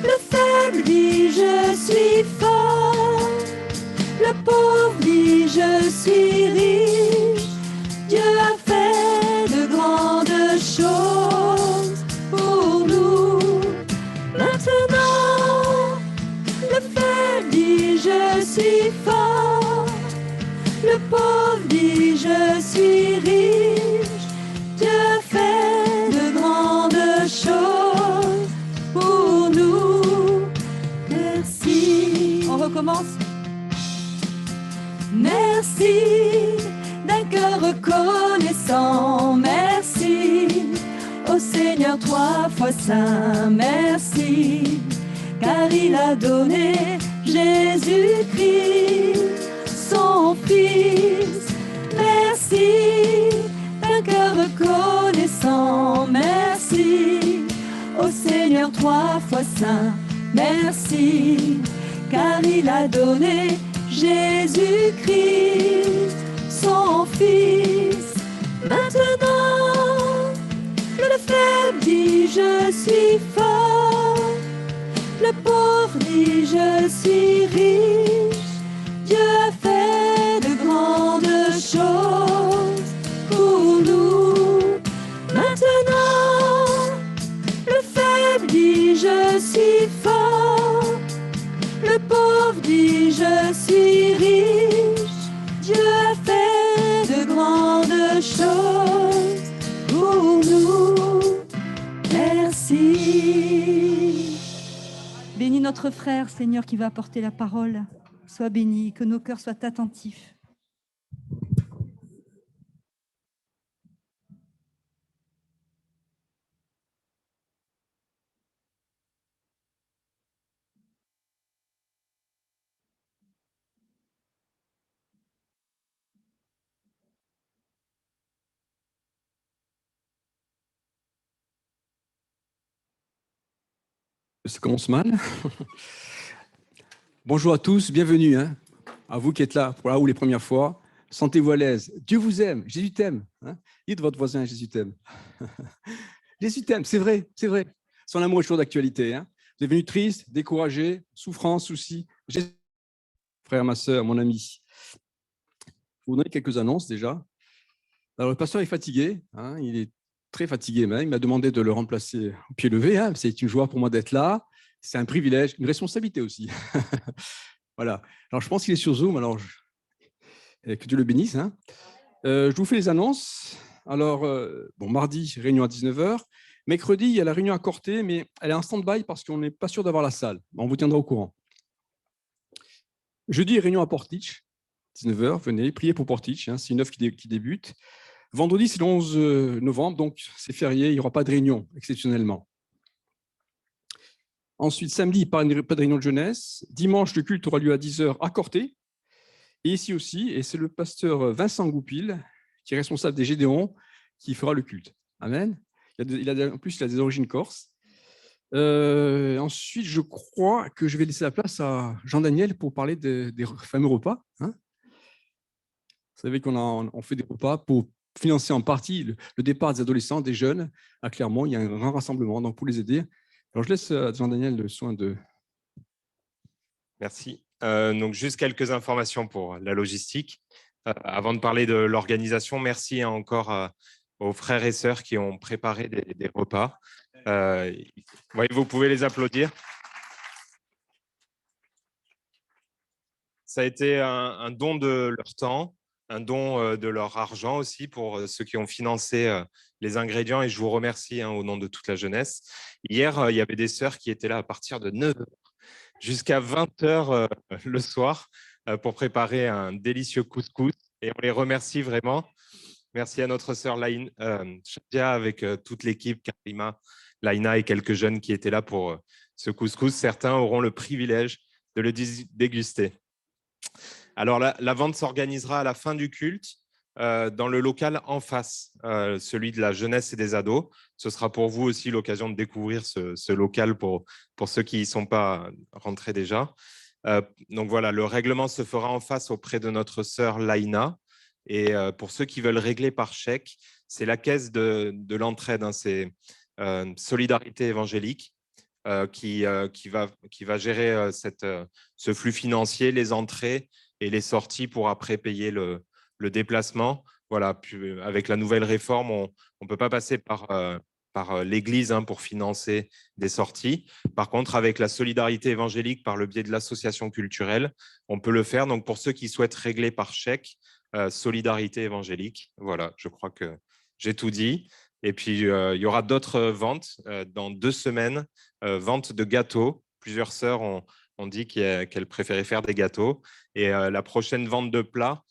le faible dit je suis fort, le pauvre dit je suis riche. Dieu a fait de grandes choses pour nous. Maintenant, le faible dit je suis fort, le pauvre dit je suis riche. Dieu fait de grandes choses pour nous. Merci. On recommence. Merci d'un cœur reconnaissant. Merci au Seigneur 3 fois saint. Merci car il a donné Jésus-Christ, son Fils. Merci d'un cœur reconnaissant. Merci au Seigneur 3 fois saint. Merci car il a donné Jésus-Christ, suis fort. Le pauvre dit je suis riche. Dieu a fait de grandes choses pour nous. Maintenant, le faible dit je suis fort. Le pauvre dit je suis riche. Dieu a fait de grandes choses pour nous. Merci. Bénis notre frère, Seigneur, qui va apporter la parole. Sois béni, que nos cœurs soient attentifs. Ça commence mal. Bonjour à tous, bienvenue. À vous qui êtes là pour la ou les premières fois. Sentez-vous à l'aise. Dieu vous aime, Jésus t'aime. Dites votre voisin, Jésus t'aime. Jésus t'aime, c'est vrai, c'est vrai. Son amour est toujours d'actualité. Vous êtes venu triste, découragé, souffrance, souci. Jésus, frère, ma soeur, mon ami. Je vais vous donner quelques annonces déjà. Alors, le pasteur est fatigué, il est très fatigué même. Il m'a demandé de le remplacer au pied levé. C'est une joie pour moi d'être là. C'est un privilège, une responsabilité aussi. Voilà. Alors, je pense qu'il est sur Zoom. Alors, que Dieu le bénisse. Je vous fais les annonces. Alors, mardi, réunion à 19h. Mercredi, il y a la réunion à Corté, mais elle est en stand-by parce qu'on n'est pas sûr d'avoir la salle. On vous tiendra au courant. Jeudi, réunion à Portich, 19h. Venez, priez pour Portich. C'est une œuvre qui débute. Vendredi, c'est le 11 novembre, donc c'est férié, il n'y aura pas de réunion, exceptionnellement. Ensuite, samedi, pas de réunion de jeunesse. Dimanche, le culte aura lieu à 10h à Corté. Et ici aussi, et c'est le pasteur Vincent Goupil, qui est responsable des Gédéons, qui fera le culte. Amen. En plus, il a des origines corses. Ensuite, je crois que je vais laisser la place à Jean-Daniel pour parler des fameux repas. Vous savez qu'on fait des repas pour financer en partie le départ des adolescents, des jeunes. À Clermont, il y a un grand rassemblement, donc pour les aider. Alors, je laisse à Jean-Daniel le soin de... Merci. Donc, juste quelques informations pour la logistique. Avant de parler de l'organisation, merci encore aux frères et sœurs qui ont préparé des repas. Vous pouvez les applaudir. Ça a été un don de leur temps, un don de leur argent aussi pour ceux qui ont financé les ingrédients et je vous remercie au nom de toute la jeunesse. Hier, il y avait des sœurs qui étaient là à partir de 9h jusqu'à 20h le soir pour préparer un délicieux couscous et on les remercie vraiment. Merci à notre sœur Shadia avec toute l'équipe, Karima, Laina et quelques jeunes qui étaient là pour ce couscous. Certains auront le privilège de le déguster. Alors, la vente s'organisera à la fin du culte dans le local en face, celui de la jeunesse et des ados. Ce sera pour vous aussi l'occasion de découvrir ce local pour ceux qui n'y sont pas rentrés déjà. Donc voilà, le règlement se fera en face auprès de notre sœur Laina. Et pour ceux qui veulent régler par chèque, c'est la caisse de l'entraide, c'est Solidarité évangélique qui va gérer ce flux financier, les entrées et les sorties pour après payer le déplacement. Voilà, puis, avec la nouvelle réforme, on ne peut pas passer par l'Église pour financer des sorties. Par contre, avec la solidarité évangélique par le biais de l'association culturelle, on peut le faire. Donc, pour ceux qui souhaitent régler par chèque, solidarité évangélique. Voilà, je crois que j'ai tout dit. Et puis, il y aura d'autres ventes dans 2 semaines, vente de gâteaux. Plusieurs sœurs ont dit qu'elles préféraient faire des gâteaux. Et la prochaine vente de plats,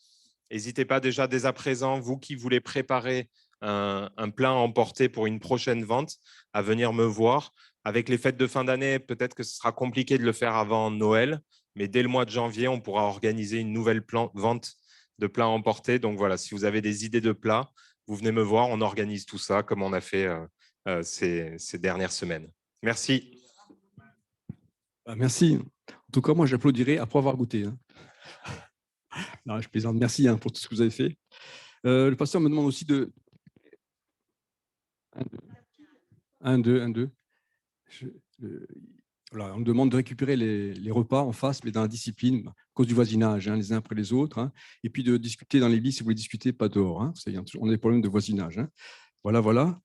n'hésitez pas déjà dès à présent, vous qui voulez préparer un plat à emporter pour une prochaine vente, à venir me voir. Avec les fêtes de fin d'année, peut-être que ce sera compliqué de le faire avant Noël, mais dès le mois de janvier, on pourra organiser une nouvelle vente de plats à emporter. Donc voilà, si vous avez des idées de plats, vous venez me voir, on organise tout ça comme on a fait ces dernières semaines. Merci. Merci. En tout cas, moi, j'applaudirai après avoir goûté. Non, je plaisante. Merci pour tout ce que vous avez fait. Le pasteur me demande aussi de... 1, 2. Voilà, on me demande de récupérer les repas en face, mais dans la discipline, à cause du voisinage, hein, les uns après les autres. Hein, et puis de discuter dans l'église, si vous voulez discuter, pas dehors. Hein, on a des problèmes de voisinage. Hein. Voilà, voilà.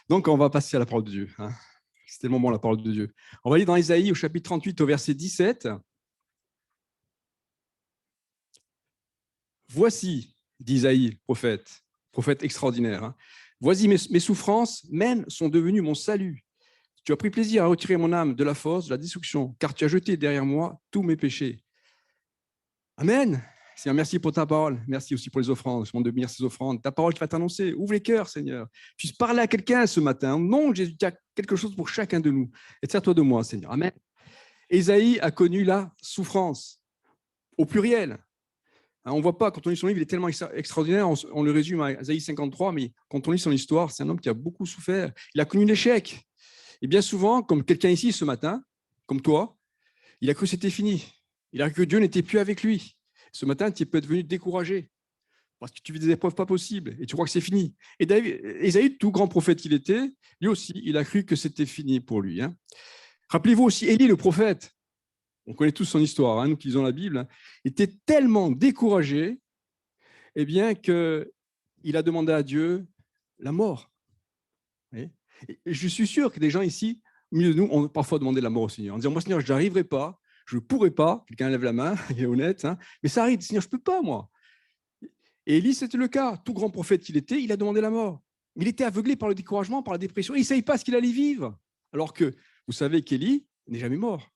Donc, on va passer à la parole de Dieu. Hein. C'était le moment, la parole de Dieu. On va aller dans Ésaïe au chapitre 38, au verset 17. Voici, dit Isaïe, prophète extraordinaire. Hein. Voici mes souffrances, même sont devenues mon salut. Tu as pris plaisir à retirer mon âme de la fosse, de la destruction, car tu as jeté derrière moi tous mes péchés. Amen. Seigneur, merci pour ta parole. Merci aussi pour les offrandes. Je demande de bénir ces offrandes. Ta parole qui va t'annoncer. Ouvre les cœurs, Seigneur. Puisse parler à quelqu'un ce matin. Au nom de Jésus, tu as quelque chose pour chacun de nous. Et sers-toi de moi, Seigneur. Amen. Ésaïe a connu la souffrance, au pluriel. On ne voit pas, quand on lit son livre, il est tellement extraordinaire, on le résume à Ésaïe 53, mais quand on lit son histoire, c'est un homme qui a beaucoup souffert. Il a connu l'échec. Et bien souvent, comme quelqu'un ici ce matin, comme toi, il a cru que c'était fini. Il a cru que Dieu n'était plus avec lui. Ce matin, tu peux être devenu découragé parce que tu vis des épreuves pas possibles et tu crois que c'est fini. Et Ésaïe, tout grand prophète qu'il était, lui aussi, il a cru que c'était fini pour lui. Hein. Rappelez-vous aussi, Élie, le prophète, on connaît tous son histoire, hein, nous qui lisons la Bible, hein, était tellement découragé eh bien, qu'il a demandé à Dieu la mort. Et je suis sûr que des gens ici, au milieu de nous, ont parfois demandé la mort au Seigneur, en disant, moi, Seigneur, je n'arriverai pas, je ne pourrai pas. Quelqu'un lève la main, il est honnête, hein, mais ça arrive, Seigneur, je ne peux pas, moi. Et Élie, c'était le cas. Tout grand prophète qu'il était, il a demandé la mort. Il était aveuglé par le découragement, par la dépression. Il ne savait pas ce qu'il allait vivre. Alors que vous savez qu'Élie n'est jamais mort,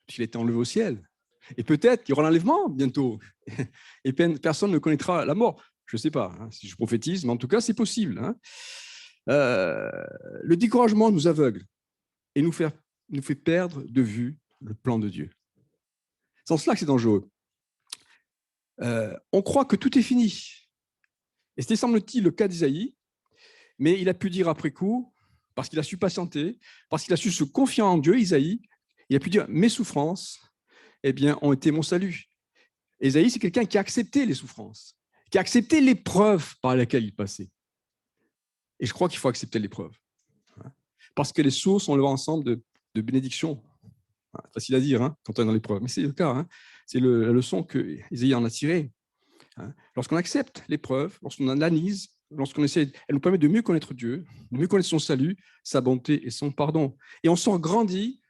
puisqu'il a été enlevé au ciel. Et peut-être qu'il y aura l'enlèvement bientôt. Et personne ne connaîtra la mort. Je ne sais pas hein, si je prophétise, mais en tout cas, c'est possible. Hein. Le découragement nous aveugle et nous fait perdre de vue le plan de Dieu. C'est en cela que c'est dangereux. On croit que tout est fini. Et c'était, semble-t-il, le cas d'Isaïe, mais il a pu dire après coup, parce qu'il a su patienter, parce qu'il a su se confier en Dieu, Isaïe, il a pu dire « mes souffrances eh bien, ont été mon salut ». Isaïe, c'est quelqu'un qui a accepté les souffrances, qui a accepté l'épreuve par laquelle il passait. Et je crois qu'il faut accepter l'épreuve. Parce que les sources ont le ensemble de bénédictions. Facile à dire hein, quand on est dans l'épreuve, mais c'est le cas. Hein. C'est la leçon que Isaïe en a tirée. Hein. Lorsqu'on accepte l'épreuve, lorsqu'on analyse, lorsqu'on essaie, elle nous permet de mieux connaître Dieu, de mieux connaître son salut, sa bonté et son pardon. Et on sort grandi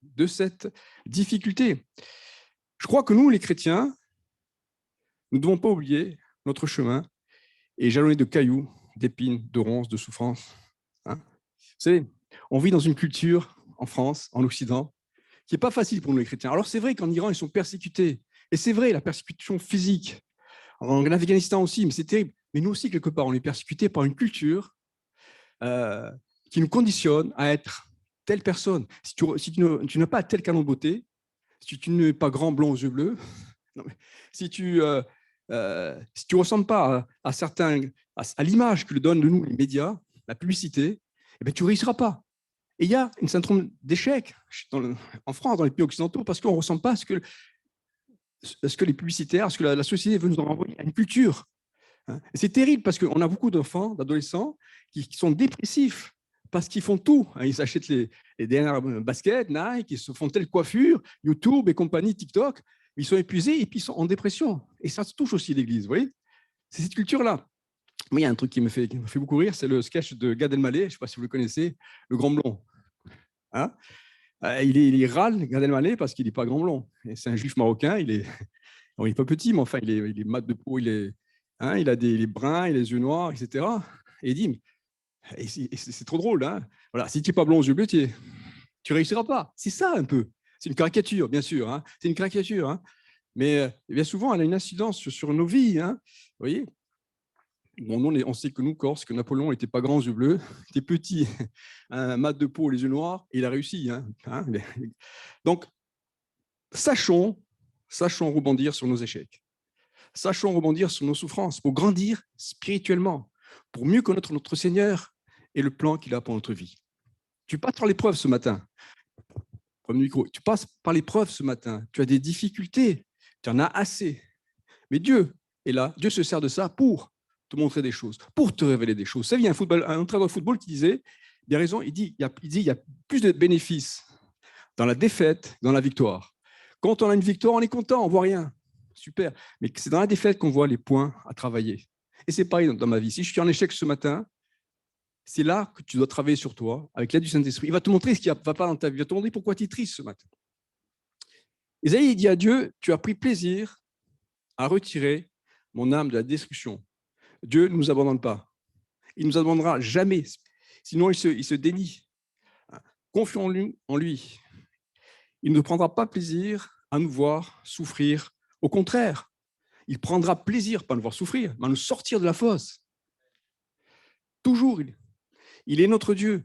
de cette difficulté. Je crois que nous, les chrétiens, nous ne devons pas oublier notre chemin est jalonné de cailloux, d'épines, de ronces, de souffrances. Hein. Vous savez, on vit dans une culture en France, en Occident, qui n'est pas facile pour nous les chrétiens. Alors c'est vrai qu'en Iran, ils sont persécutés. Et c'est vrai, la persécution physique. En Afghanistan aussi, mais c'est terrible. Mais nous aussi, quelque part, on est persécutés par une culture qui nous conditionne à être telle personne. Si tu n'as pas tel canon de beauté, si tu n'es pas grand, blond aux yeux bleus, non, mais si tu ne ressembles pas à l'image que le donnent de nous les médias, la publicité, eh bien, tu ne réussiras pas. Et il y a un syndrome d'échec en France, dans les pays occidentaux, parce qu'on ne ressemble pas à ce que les publicitaires, à ce que la société veut nous envoyer, à une culture. Et c'est terrible parce qu'on a beaucoup d'enfants, d'adolescents qui sont dépressifs parce qu'ils font tout. Ils s'achètent les dernières baskets, Nike, ils se font telle coiffure, YouTube et compagnie, TikTok. Ils sont épuisés et puis ils sont en dépression. Et ça se touche aussi l'Église, vous voyez. C'est cette culture-là. Moi, il y a un truc qui me fait beaucoup rire, c'est le sketch de Gad Elmaleh, je ne sais pas si vous le connaissez, le grand blond. Hein, il râle, Gad Elmaleh, parce qu'il n'est pas grand blond. C'est un juif marocain, il n'est pas petit, mais enfin, il est mat de peau, il a les bruns, il a les yeux noirs, etc. Et il dit, c'est trop drôle, hein, voilà, si tu n'es pas blond aux yeux bleus, tu ne réussiras pas. C'est ça un peu. C'est une caricature, bien sûr. Hein, c'est une caricature. Hein, mais bien souvent, elle a une incidence sur nos vies. Hein, vous voyez. Bon, on sait que nous, Corses, que Napoléon n'était pas grand aux yeux bleus, il était petit, un mat de peau, les yeux noirs, et il a réussi. Hein, donc, sachons rebondir sur nos échecs. Sachons rebondir sur nos souffrances pour grandir spirituellement, pour mieux connaître notre Seigneur et le plan qu'il a pour notre vie. Tu passes par l'épreuve ce matin. Prends le micro. Tu passes par l'épreuve ce matin. Tu as des difficultés. Tu en as assez. Mais Dieu est là. Dieu se sert de ça pour te montrer des choses, pour te révéler des choses. Vous savez, il y a un entraîneur de football qui disait, Il a raison, il dit il y a plus de bénéfices dans la défaite que dans la victoire. Quand on a une victoire, on est content, on ne voit rien. Super. Mais c'est dans la défaite qu'on voit les points à travailler. Et c'est pareil dans ma vie. Si je suis en échec ce matin, c'est là que tu dois travailler sur toi, avec l'aide du Saint-Esprit. Il va te montrer ce qui ne va pas dans ta vie. Il va te montrer pourquoi tu es triste ce matin. Isaïe dit à Dieu, tu as pris plaisir à retirer mon âme de la destruction. Dieu ne nous abandonne pas. Il ne nous abandonnera jamais. Sinon, il se dénie. Confions en lui. Il ne prendra pas plaisir à nous voir souffrir. Au contraire, il prendra plaisir, pas à nous voir souffrir, mais à nous sortir de la fosse. Toujours, il est notre Dieu,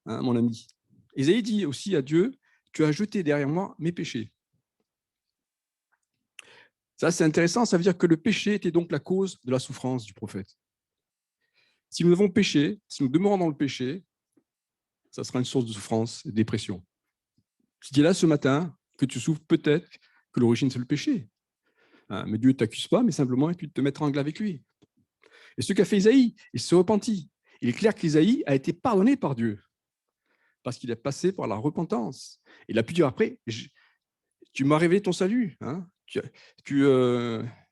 hein, mon ami. Isaïe dit aussi à Dieu, tu as jeté derrière moi mes péchés. Ça, c'est intéressant, ça veut dire que le péché était donc la cause de la souffrance du prophète. Si nous avons péché, si nous demeurons dans le péché, ça sera une source de souffrance et de dépression. Je dis là ce matin que tu souffres peut-être que l'origine c'est le péché. Hein, mais Dieu ne t'accuse pas, mais simplement tu te mettre en angle avec lui. Et ce qu'a fait Isaïe, il se repentit. Il est clair qu'Isaïe a été pardonné par Dieu parce qu'il est passé par la repentance. Il a pu dire après, tu m'as révélé ton salut. Hein,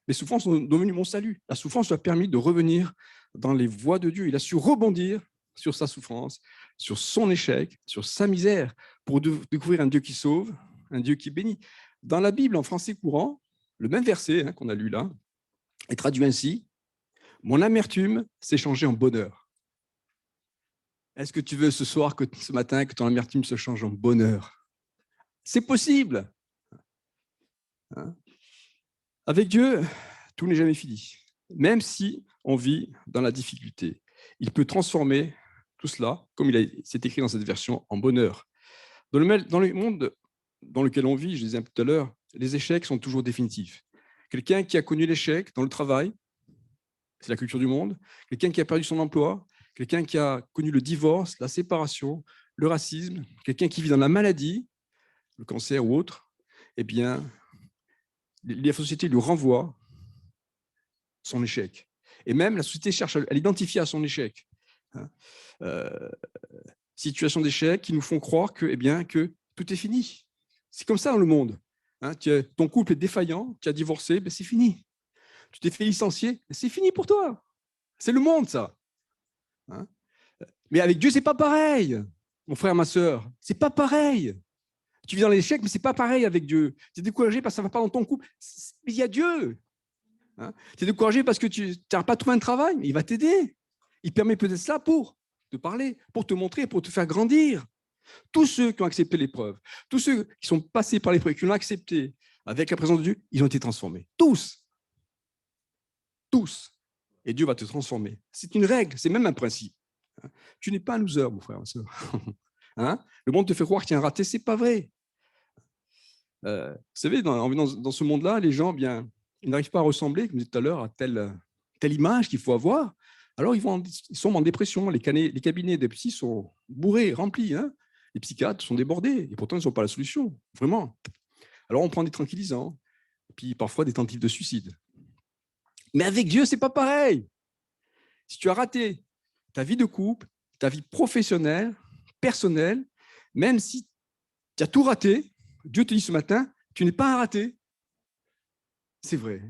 les souffrances sont devenues mon salut. La souffrance lui a permis de revenir dans les voies de Dieu. Il a su rebondir sur sa souffrance, sur son échec, sur sa misère, pour découvrir un Dieu qui sauve, un Dieu qui bénit. Dans la Bible, en français courant, le même verset qu'on a lu là est traduit ainsi, « Mon amertume s'est changée en bonheur ». Est-ce que tu veux ce matin, que ton amertume se change en bonheur? C'est possible. Hein? Avec Dieu, tout n'est jamais fini. Même si on vit dans la difficulté, il peut transformer tout cela, comme c'est écrit dans cette version, en bonheur. Dans le monde dans lequel on vit, je disais tout à l'heure, les échecs sont toujours définitifs. Quelqu'un qui a connu l'échec dans le travail, c'est la culture du monde. Quelqu'un qui a perdu son emploi, quelqu'un qui a connu le divorce, la séparation, le racisme, quelqu'un qui vit dans la maladie, le cancer ou autre, eh bien, la société lui renvoie son échec. Et même la société cherche à l'identifier à son échec. Situation d'échec qui nous font croire que, que tout est fini. C'est comme ça dans le monde. Hein, ton couple est défaillant, tu as divorcé, ben c'est fini. Tu t'es fait licencier, ben c'est fini pour toi. C'est le monde, ça. Hein, mais avec Dieu, c'est pas pareil. Mon frère, ma soeur, c'est pas pareil. Tu vis dans l'échec, mais c'est pas pareil avec Dieu. Tu es découragé parce que ça ne va pas dans ton couple. Mais il y a Dieu. Hein, tu es découragé parce que tu n'as pas trouvé un travail, mais il va t'aider. Il permet peut-être ça pour te parler, pour te montrer, pour te faire grandir. Tous ceux qui ont accepté l'épreuve, tous ceux qui sont passés par l'épreuve, qui l'ont accepté avec la présence de Dieu, ils ont été transformés. Tous. Tous. Et Dieu va te transformer. C'est une règle, c'est même un principe. Tu n'es pas un loser, mon frère, ma soeur. Hein? Le monde te fait croire que tu es un raté, ce n'est pas vrai. Vous savez, dans ce monde-là, les gens, bien, ils n'arrivent pas à ressembler, comme je disais tout à l'heure, à telle image qu'il faut avoir. Alors, ils sont en dépression. Les cabinets des psys sont bourrés, remplis. Hein? Les psychiatres sont débordés. Et pourtant, ils ne sont pas la solution. Vraiment. Alors, on prend des tranquillisants. Et puis, parfois, des tentatives de suicide. Mais avec Dieu, ce n'est pas pareil. Si tu as raté ta vie de couple, ta vie professionnelle, personnelle, même si tu as tout raté, Dieu te dit ce matin, tu n'es pas un raté. C'est vrai.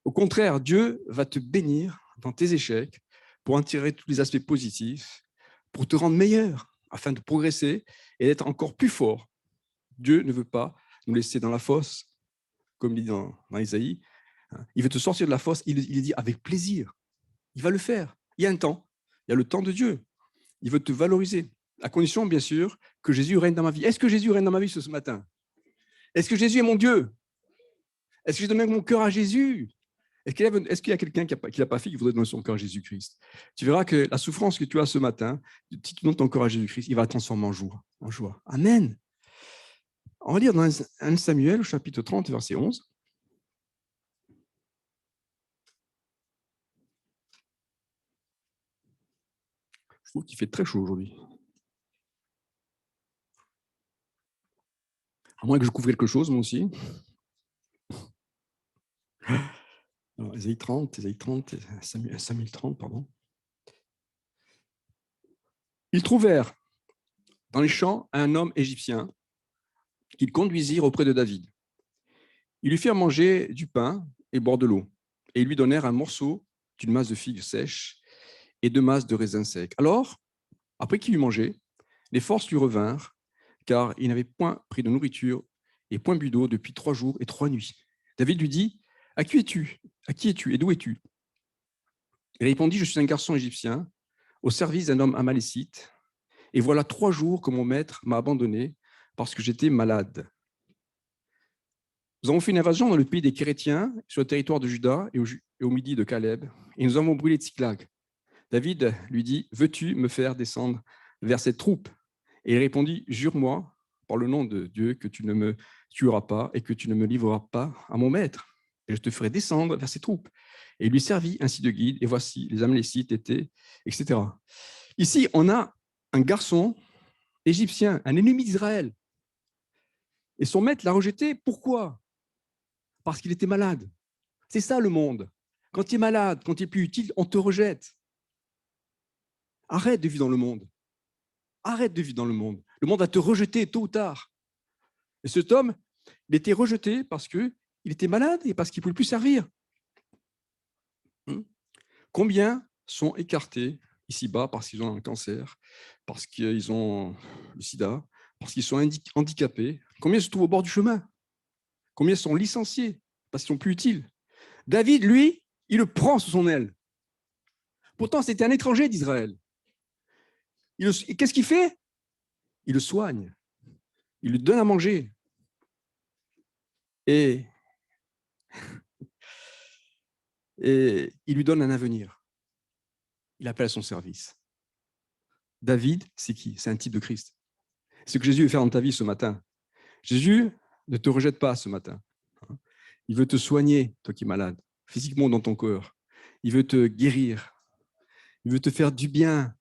Au contraire, Dieu va te bénir dans tes échecs pour en tirer tous les aspects positifs, pour te rendre meilleur, afin de progresser et d'être encore plus fort. Dieu ne veut pas nous laisser dans la fosse, comme il dit dans Isaïe. Il veut te sortir de la fosse, il dit avec plaisir. Il va le faire. Il y a un temps, il y a le temps de Dieu. Il veut te valoriser, à condition, bien sûr, que Jésus règne dans ma vie. Est-ce que Jésus règne dans ma vie ce matin? Est-ce que Jésus est mon Dieu? Est-ce que j'ai donné mon cœur à Jésus? Est-ce qu'il y a quelqu'un qui n'a pas fait, qui voudrait donner son cœur à Jésus-Christ? Tu verras que la souffrance que tu as ce matin, si tu donnes ton cœur à Jésus-Christ, il va la transformer en joie. En joie. Amen. On va lire dans 1 Samuel, au chapitre 30, verset 11. Je trouve qu'il fait très chaud aujourd'hui. À moins que je couvre quelque chose, moi aussi. Alors, Ésaïe 30, Samuel 30, pardon. Ils trouvèrent dans les champs un homme égyptien qu'ils conduisirent auprès de David. Ils lui firent manger du pain et boire de l'eau, et ils lui donnèrent un morceau d'une masse de figues sèches et 2 masses de raisins secs. Alors, après qu'il eut mangé, les forces lui revinrent, car il n'avait point pris de nourriture et point bu d'eau depuis 3 jours et 3 nuits. David lui dit, « À qui es-tu? À qui es-tu et d'où es-tu » Il répondit, « Je suis un garçon égyptien, au service d'un homme amalécite, et voilà 3 jours que mon maître m'a abandonné parce que j'étais malade. Nous avons fait une invasion dans le pays des Kérétiens, sur le territoire de Juda et au midi de Caleb, et nous avons brûlé Tsiklag. » David lui dit, « Veux-tu me faire descendre vers cette troupe ?» Et il répondit, « Jure-moi par le nom de Dieu que tu ne me tueras pas et que tu ne me livreras pas à mon maître, et je te ferai descendre vers ces troupes. » Et il lui servit ainsi de guide, et voici, les Amalécites étaient, etc. Ici, on a un garçon égyptien, un ennemi d'Israël. Et son maître l'a rejeté. Pourquoi? Parce qu'il était malade. C'est ça le monde. Quand tu es malade, quand tu es plus utile, on te rejette. Arrête de vivre dans le monde. Arrête de vivre dans le monde. Le monde va te rejeter tôt ou tard. Et cet homme, il était rejeté parce qu'il était malade et parce qu'il ne pouvait plus servir. Combien sont écartés ici-bas parce qu'ils ont un cancer, parce qu'ils ont le sida, parce qu'ils sont handicapés? Combien se trouvent au bord du chemin? Combien sont licenciés parce qu'ils sont plus utiles? David, lui, il le prend sous son aile. Pourtant, c'était un étranger d'Israël. Qu'est-ce qu'il fait? Il le soigne. Il lui donne à manger. Et il lui donne un avenir. Il appelle à son service. David, c'est qui? C'est un type de Christ. C'est ce que Jésus veut faire dans ta vie ce matin. Jésus ne te rejette pas ce matin. Il veut te soigner, toi qui es malade, physiquement dans ton corps. Il veut te guérir. Il veut te faire du bien.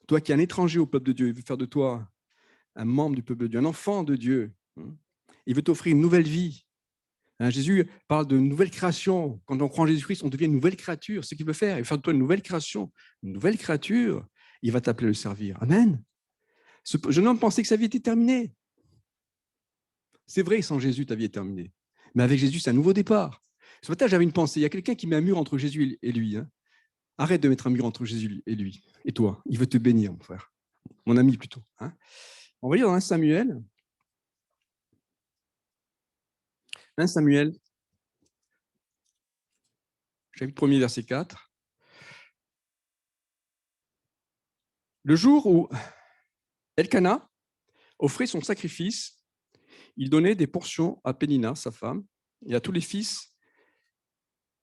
Toi qui es un étranger au peuple de Dieu, il veut faire de toi un membre du peuple de Dieu, un enfant de Dieu. Il veut t'offrir une nouvelle vie. Jésus parle de nouvelle création. Quand on croit en Jésus-Christ, on devient une nouvelle créature. C'est ce qu'il veut faire. Il veut faire de toi une nouvelle création, une nouvelle créature. Il va t'appeler à le servir. Amen. Ce jeune homme pensait que sa vie était terminée. C'est vrai, sans Jésus, ta vie est terminée. Mais avec Jésus, c'est un nouveau départ. Ce matin, j'avais une pensée. Il y a quelqu'un qui met un mur entre Jésus et lui. Arrête de mettre un mur entre Jésus et lui. Et toi, il veut te bénir, mon frère. Mon ami, plutôt. On va lire dans 1 Samuel. 1 Samuel, chapitre 1er, verset 4. Le jour où Elkana offrait son sacrifice, il donnait des portions à Pénina, sa femme, et à tous les fils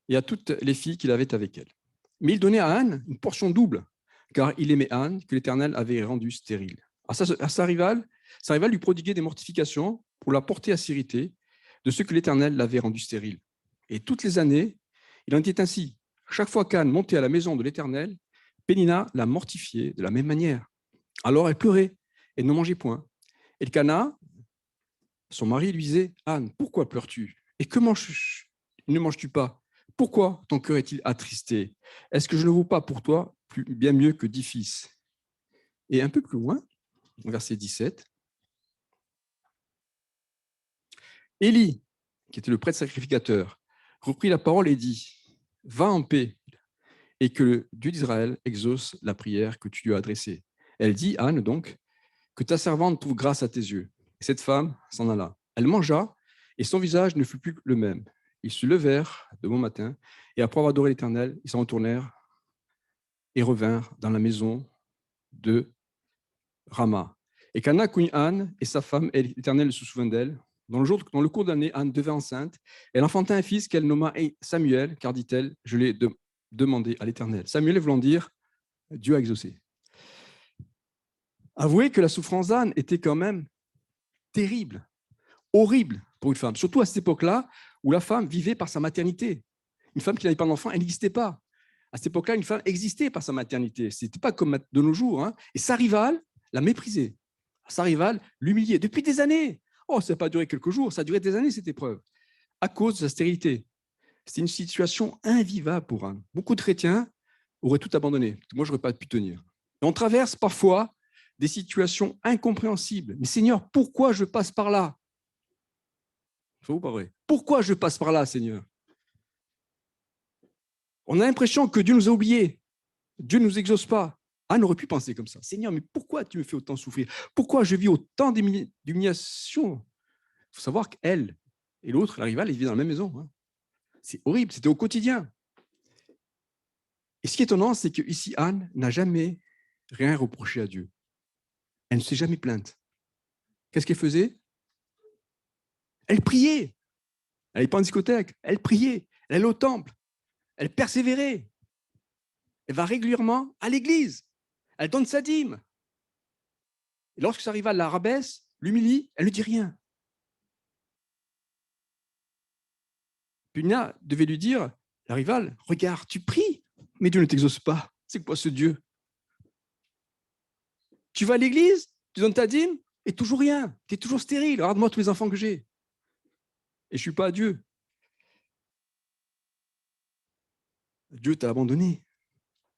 et à toutes les filles qu'il avait avec elle. Mais il donnait à Anne une portion double, car il aimait Anne, que l'Éternel avait rendue stérile. À sa rivale lui prodiguait des mortifications pour la porter à s'irriter de ce que l'Éternel l'avait rendue stérile. Et toutes les années, il en était ainsi. Chaque fois qu'Anne montait à la maison de l'Éternel, Pénina la mortifiait de la même manière. Alors elle pleurait et ne mangeait point. Elkana, son mari, lui disait, « Anne, pourquoi pleures-tu? Et que ne manges-tu pas? Pourquoi ton cœur est-il attristé? Est-ce que je ne vaux pas pour toi bien mieux que 10 fils ?» Et un peu plus loin, verset 17, Élie, qui était le prêtre sacrificateur, reprit la parole et dit, « Va en paix, et que le Dieu d'Israël exauce la prière que tu lui as adressée. » Elle dit, Anne, donc, « Que ta servante trouve grâce à tes yeux. » Et cette femme s'en alla. Elle mangea, et son visage ne fut plus le même. Ils se levèrent de bon matin, et après avoir adoré l'Éternel, ils s'en retournèrent et revinrent dans la maison de Rama. Et Cana connut Anne et sa femme, et l'Éternel se souvint d'elle. Dans le cours de l'année, Anne devint enceinte. Elle enfanta un fils qu'elle nomma Samuel, car, dit-elle, je l'ai demandé à l'Éternel. Samuel voulant dire, Dieu a exaucé. Avouez que la souffrance d'Anne était quand même terrible, horrible pour une femme, surtout à cette époque-là où la femme vivait par sa maternité. Une femme qui n'avait pas d'enfant, elle n'existait pas. À cette époque-là, une femme existait par sa maternité. Ce n'était pas comme de nos jours. Et sa rivale la méprisait. Sa rivale l'humiliait depuis des années. Oh, ça n'a pas duré quelques jours, ça a duré des années, cette épreuve, à cause de sa stérilité. C'était une situation invivable pour Anne. Beaucoup de chrétiens auraient tout abandonné. Moi, je n'aurais pas pu tenir. Et on traverse parfois des situations incompréhensibles. Mais Seigneur, pourquoi je passe par là? C'est vrai ou pas vrai? Pourquoi je passe par là, Seigneur? On a l'impression que Dieu nous a oubliés. Dieu ne nous exauce pas. Anne aurait pu penser comme ça. Seigneur, mais pourquoi tu me fais autant souffrir? Pourquoi je vis autant d'humiliation? Il faut savoir qu'elle et l'autre, la rivale, ils vivent dans la même maison. Hein. C'est horrible, c'était au quotidien. Et ce qui est étonnant, c'est qu'ici, Anne n'a jamais rien reproché à Dieu. Elle ne s'est jamais plainte. Qu'est-ce qu'elle faisait? Elle priait. Elle n'allait pas en discothèque. Elle priait. Elle allait au temple. Elle persévérait. Elle va régulièrement à l'église. Elle donne sa dîme. Et lorsque sa rivale la rabaisse, l'humilie, elle ne dit rien. Puna devait lui dire, la rivale, regarde, tu pries, mais Dieu ne t'exauce pas. C'est quoi ce Dieu? Tu vas à l'église, tu donnes ta dîme, et toujours rien. Tu es toujours stérile. Regarde-moi tous les enfants que j'ai. Et je ne suis pas Dieu. Dieu t'a abandonné.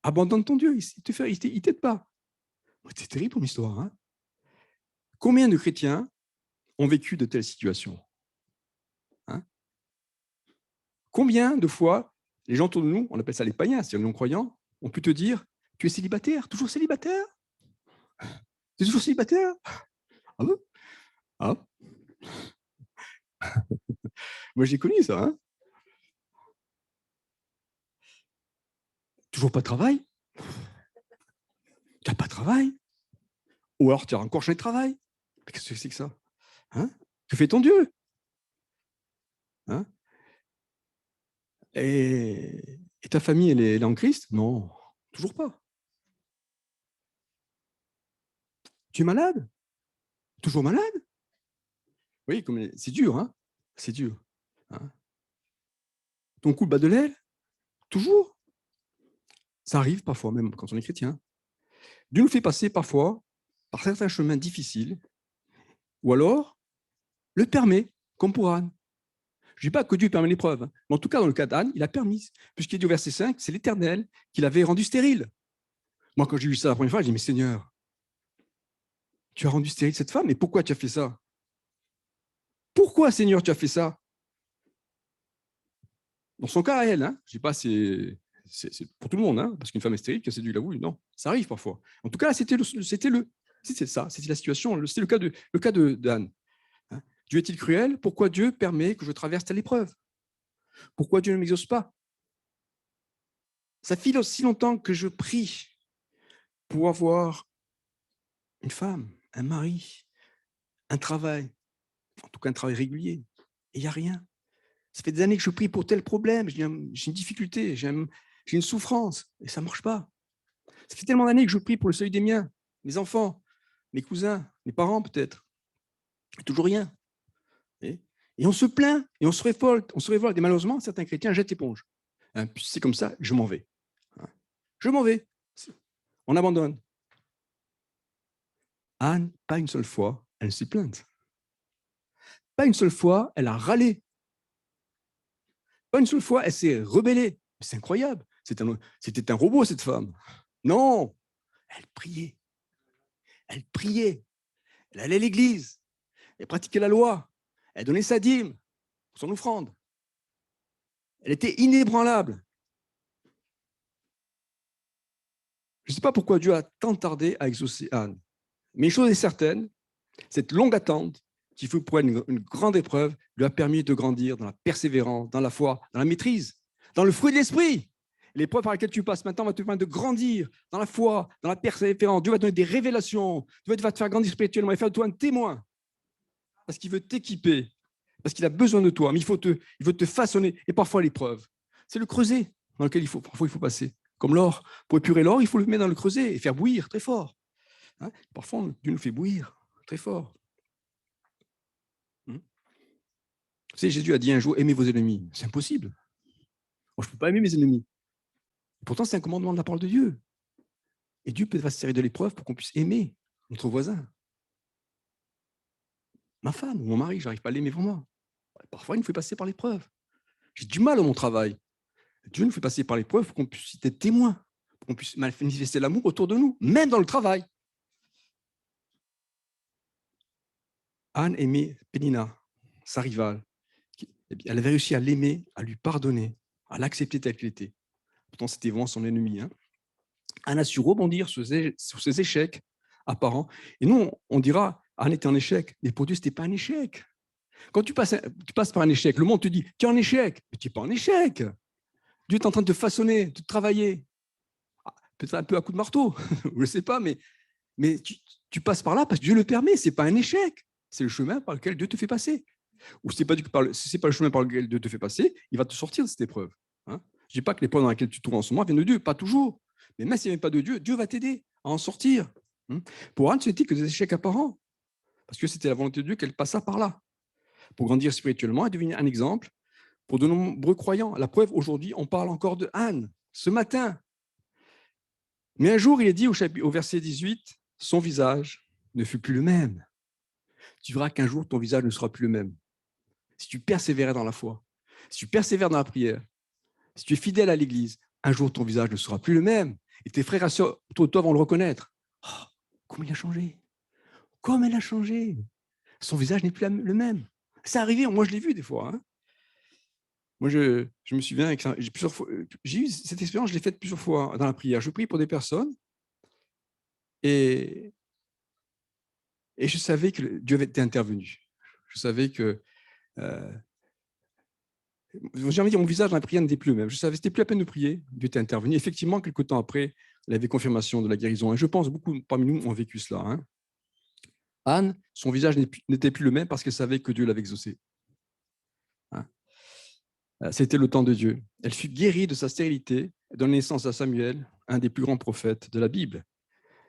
Abandonne ton Dieu, il ne t'aide pas. C'est terrible comme histoire. Hein? Combien de chrétiens ont vécu de telles situations? Hein? Combien de fois, les gens autour de nous, on appelle ça les païens, c'est-à-dire les non-croyants, ont pu te dire, tu es célibataire, toujours célibataire? Tu es toujours célibataire? Ah bon? Ah. Moi, j'ai connu ça. Hein? Toujours pas de travail? Tu n'as pas de travail? Ou alors tu as encore changé de travail? Qu'est-ce que c'est que ça? Hein? Que fait ton Dieu? Hein? Et ta famille, elle est en Christ? Non, toujours pas. Tu es malade? Toujours malade? Oui, c'est dur, hein? C'est dur. Hein? Ton coup de bas de l'aile? Toujours? Ça arrive parfois, même quand on est chrétien. Dieu nous fait passer parfois par certains chemins difficiles, ou alors le permet, comme pour Anne. Je ne dis pas que Dieu permet l'épreuve, hein, mais en tout cas, dans le cas d'Anne, il a permis, puisqu'il dit au verset 5, c'est l'Éternel qui l'avait rendu stérile. Moi, quand j'ai vu ça la première fois, j'ai dit, mais Seigneur, tu as rendu stérile cette femme, mais pourquoi tu as fait ça? Pourquoi, Seigneur, tu as fait ça? Dans son cas à elle, hein, je ne dis pas c'est pour tout le monde, hein, parce qu'une femme est stérile, que c'est Dieu l'avoue, non, ça arrive parfois. En tout cas, c'était la situation, c'était le cas d'Anne. Hein. Dieu est-il cruel? Pourquoi Dieu permet que je traverse telle épreuve? Pourquoi Dieu ne m'exauce pas? Ça fait aussi longtemps que je prie pour avoir une femme, un mari, un travail, en tout cas un travail régulier, et il n'y a rien. Ça fait des années que je prie pour tel problème, j'ai une difficulté, j'ai une souffrance, et ça ne marche pas. Ça fait tellement d'années que je prie pour le salut des miens, mes enfants, mes cousins, mes parents peut-être. Toujours rien. Et on se plaint, et on se révolte, et malheureusement, certains chrétiens jettent l'éponge. Hein, c'est comme ça, je m'en vais. Je m'en vais. On abandonne. Anne, pas une seule fois, elle s'est plainte. Pas une seule fois, elle a râlé. Pas une seule fois, elle s'est rebellée. C'est incroyable. C'était un robot, cette femme. Non, elle priait. Elle priait. Elle allait à l'église. Elle pratiquait la loi. Elle donnait sa dîme pour son offrande. Elle était inébranlable. Je ne sais pas pourquoi Dieu a tant tardé à exaucer Anne. Mais une chose est certaine, cette longue attente qui fut pour elle une grande épreuve lui a permis de grandir dans la persévérance, dans la foi, dans la maîtrise, dans le fruit de l'esprit. L'épreuve par laquelle tu passes maintenant va te permettre de grandir dans la foi, dans la persévérance. Dieu va te donner des révélations. Dieu va te faire grandir spirituellement et faire de toi un témoin. Parce qu'il veut t'équiper, parce qu'il a besoin de toi. Mais il veut te façonner. Et parfois l'épreuve, c'est le creuset dans lequel parfois il faut passer. Comme l'or. Pour épurer l'or, il faut le mettre dans le creuset et faire bouillir très fort. Hein? Parfois, Dieu nous fait bouillir très fort. Vous savez, Jésus a dit un jour, aimez vos ennemis. C'est impossible. Moi, je ne peux pas aimer mes ennemis. Pourtant, c'est un commandement de la parole de Dieu. Et Dieu va se servir de l'épreuve pour qu'on puisse aimer notre voisin. Ma femme ou mon mari, je n'arrive pas à l'aimer vraiment. Parfois, il nous fait passer par l'épreuve. J'ai du mal à mon travail. Dieu nous fait passer par l'épreuve pour qu'on puisse être témoin, pour qu'on puisse manifester l'amour autour de nous, même dans le travail. Anne aimait Pénina, sa rivale. Elle avait réussi à l'aimer, à lui pardonner, à l'accepter tel qu'il était. Pourtant, c'était vraiment son ennemi. Anne a su rebondir sur ses échecs apparents. Et nous, on dira, Anne était en échec. Mais pour Dieu, ce n'était pas un échec. Quand tu passes par un échec, le monde te dit, tu es en échec. Mais tu n'es pas en échec. Dieu est en train de te façonner, de te travailler. Peut-être un peu à coup de marteau, je ne sais pas, mais tu passes par là parce que Dieu le permet. Ce n'est pas un échec. C'est le chemin par lequel Dieu te fait passer. Ou si ce n'est pas le chemin par lequel Dieu te fait passer, il va te sortir de cette épreuve. Je ne dis pas que l'épreuve dans laquelle tu tournes en ce moment vient de Dieu, pas toujours. Mais même s'il n'y avait pas de Dieu, Dieu va t'aider à en sortir. Pour Anne, ce n'était que des échecs apparents. Parce que c'était la volonté de Dieu qu'elle passât par là. Pour grandir spirituellement et devenir un exemple pour de nombreux croyants. La preuve, aujourd'hui, on parle encore de Anne, ce matin. Mais un jour, il est dit au verset 18, son visage ne fut plus le même. Tu verras qu'un jour, ton visage ne sera plus le même. Si tu persévérais dans la foi, si tu persévères dans la prière, si tu es fidèle à l'Église, un jour, ton visage ne sera plus le même. Et tes frères et sœurs autour de toi vont le reconnaître. Oh, comment il a changé. Comme elle a changé. Son visage n'est plus le même. C'est arrivé, moi je l'ai vu des fois. Moi, je me souviens, j'ai eu cette expérience, je l'ai faite plusieurs fois dans la prière. Je prie pour des personnes et je savais que Dieu était intervenu. Je savais que, j'ai envie de dire, mon visage dans la prière n'était plus le même. Je savais que ce n'était plus la peine de prier, Dieu était intervenu. Effectivement, quelques temps après, il avait confirmation de la guérison. Et je pense beaucoup parmi nous ont vécu cela. Anne, son visage n'était plus le même parce qu'elle savait que Dieu l'avait exaucé. C'était le temps de Dieu. Elle fut guérie de sa stérilité et donne naissance à Samuel, un des plus grands prophètes de la Bible.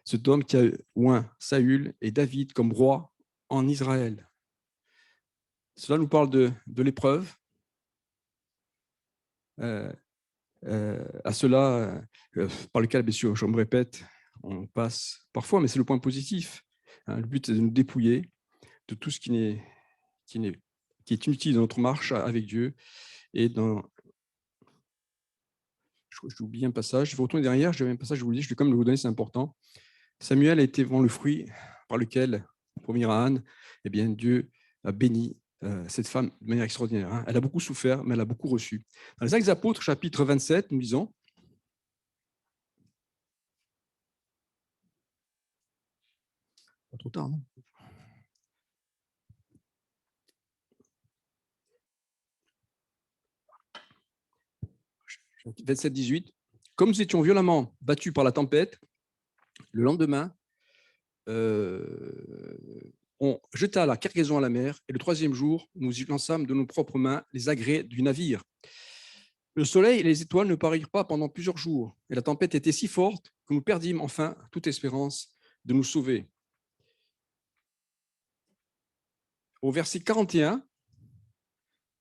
Cet homme qui a oint Saül et David comme roi en Israël. Cela nous parle de l'épreuve. À cela, par lequel, bien sûr, je me répète, on passe parfois, mais c'est le point positif. Le but est de nous dépouiller de tout ce qui est inutile dans notre marche avec Dieu. Et j'ai oublié un passage, je vais retourner derrière, j'avais un passage, je vous le dis, je vais quand même le vous donner, c'est important. Samuel a été vraiment le fruit par lequel, pour venir à Anne, eh bien, Dieu a béni cette femme de manière extraordinaire. Elle a beaucoup souffert, mais elle a beaucoup reçu. Dans les Actes des Apôtres, chapitre 27, nous lisons, pas trop tard, non ? 27-18. Comme nous étions violemment battus par la tempête, le lendemain, on jeta la cargaison à la mer et le troisième jour, nous y lançâmes de nos propres mains les agrès du navire. Le soleil et les étoiles ne parirent pas pendant plusieurs jours et la tempête était si forte que nous perdîmes enfin toute espérance de nous sauver. Au verset 41,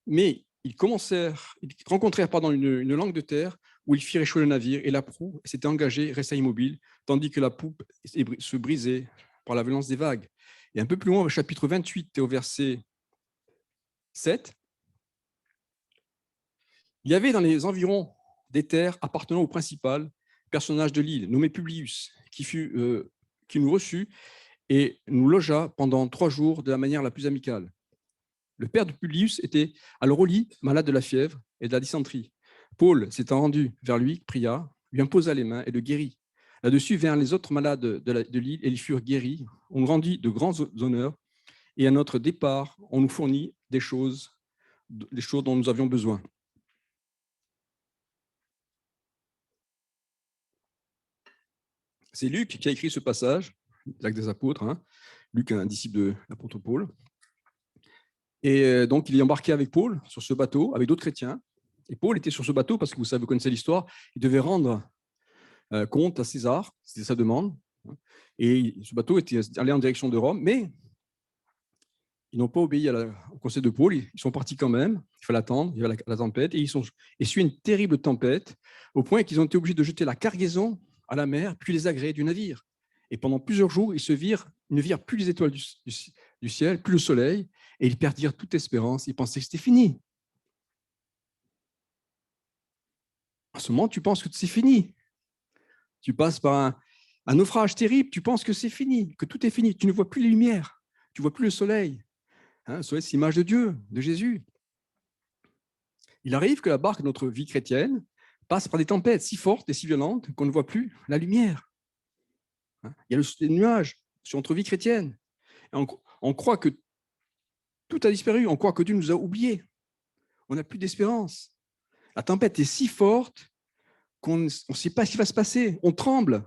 mais ils rencontrèrent une langue de terre où ils firent échouer le navire et la proue s'était engagée, resta immobile, tandis que la poupe se brisait par la violence des vagues. Et un peu plus loin, au chapitre 28 et au verset 7, il y avait dans les environs des terres appartenant au principal personnage de l'île, nommé Publius, qui nous reçut et nous logea pendant 3 jours de la manière la plus amicale. Le père de Publius était alors au lit, malade de la fièvre et de la dysenterie. Paul s'étant rendu vers lui, pria, lui imposa les mains et le guérit. Là-dessus vinrent les autres malades de l'île et ils furent guéris. On nous rendit de grands honneurs et à notre départ, on nous fournit des choses dont nous avions besoin. C'est Luc qui a écrit ce passage, l'Acte des Apôtres. Luc est un disciple de l'apôtre Paul. Et donc, il est embarqué avec Paul sur ce bateau, avec d'autres chrétiens. Et Paul était sur ce bateau parce que vous connaissez l'histoire, il devait rendre compte à César, c'était sa demande. Et ce bateau était allé en direction de Rome, mais ils n'ont pas obéi au conseil de Paul, ils sont partis quand même, il fallait attendre, il y avait la tempête, et ils sont essuyés une terrible tempête, au point qu'ils ont été obligés de jeter la cargaison à la mer, puis les agrès du navire. Et pendant plusieurs jours, ils ne virent plus les étoiles du ciel, plus le soleil, et ils perdirent toute espérance, ils pensaient que c'était fini. En ce moment, tu penses que c'est fini. Tu passes par un naufrage terrible, tu penses que c'est fini, que tout est fini, tu ne vois plus les lumières, tu ne vois plus le soleil. Hein, soyez cette image de Dieu, de Jésus. Il arrive que la barque de notre vie chrétienne passe par des tempêtes si fortes et si violentes qu'on ne voit plus la lumière. Hein, il y a les nuages sur notre vie chrétienne. Et on croit que tout a disparu, on croit que Dieu nous a oubliés. On n'a plus d'espérance. La tempête est si forte qu'on ne sait pas ce qui va se passer. On tremble.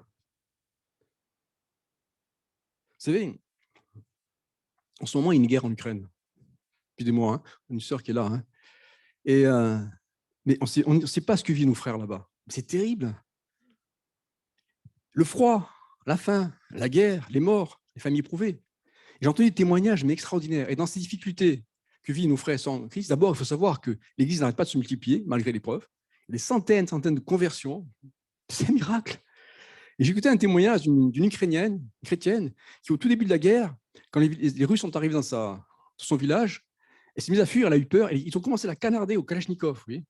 Vous savez, en ce moment, il y a une guerre en Ukraine. Depuis des mois, hein, une sœur qui est là. Hein. Et, mais on ne sait pas ce que vivent nos frères là-bas. C'est terrible. Le froid, la faim, la guerre, les morts, les familles éprouvées. J'ai entendu des témoignages mais extraordinaires. Et dans ces difficultés que vivent nos frères sans Christ, d'abord, il faut savoir que l'Église n'arrête pas de se multiplier malgré l'épreuve. Il y a des centaines de conversions. C'est un miracle. Et j'ai écouté un témoignage d'une Ukrainienne, chrétienne, qui au tout début de la guerre, quand les Russes sont arrivés dans son village, elle s'est mise à fuir, elle a eu peur, et ils ont commencé à la canarder au Kalachnikov. Vous voyez,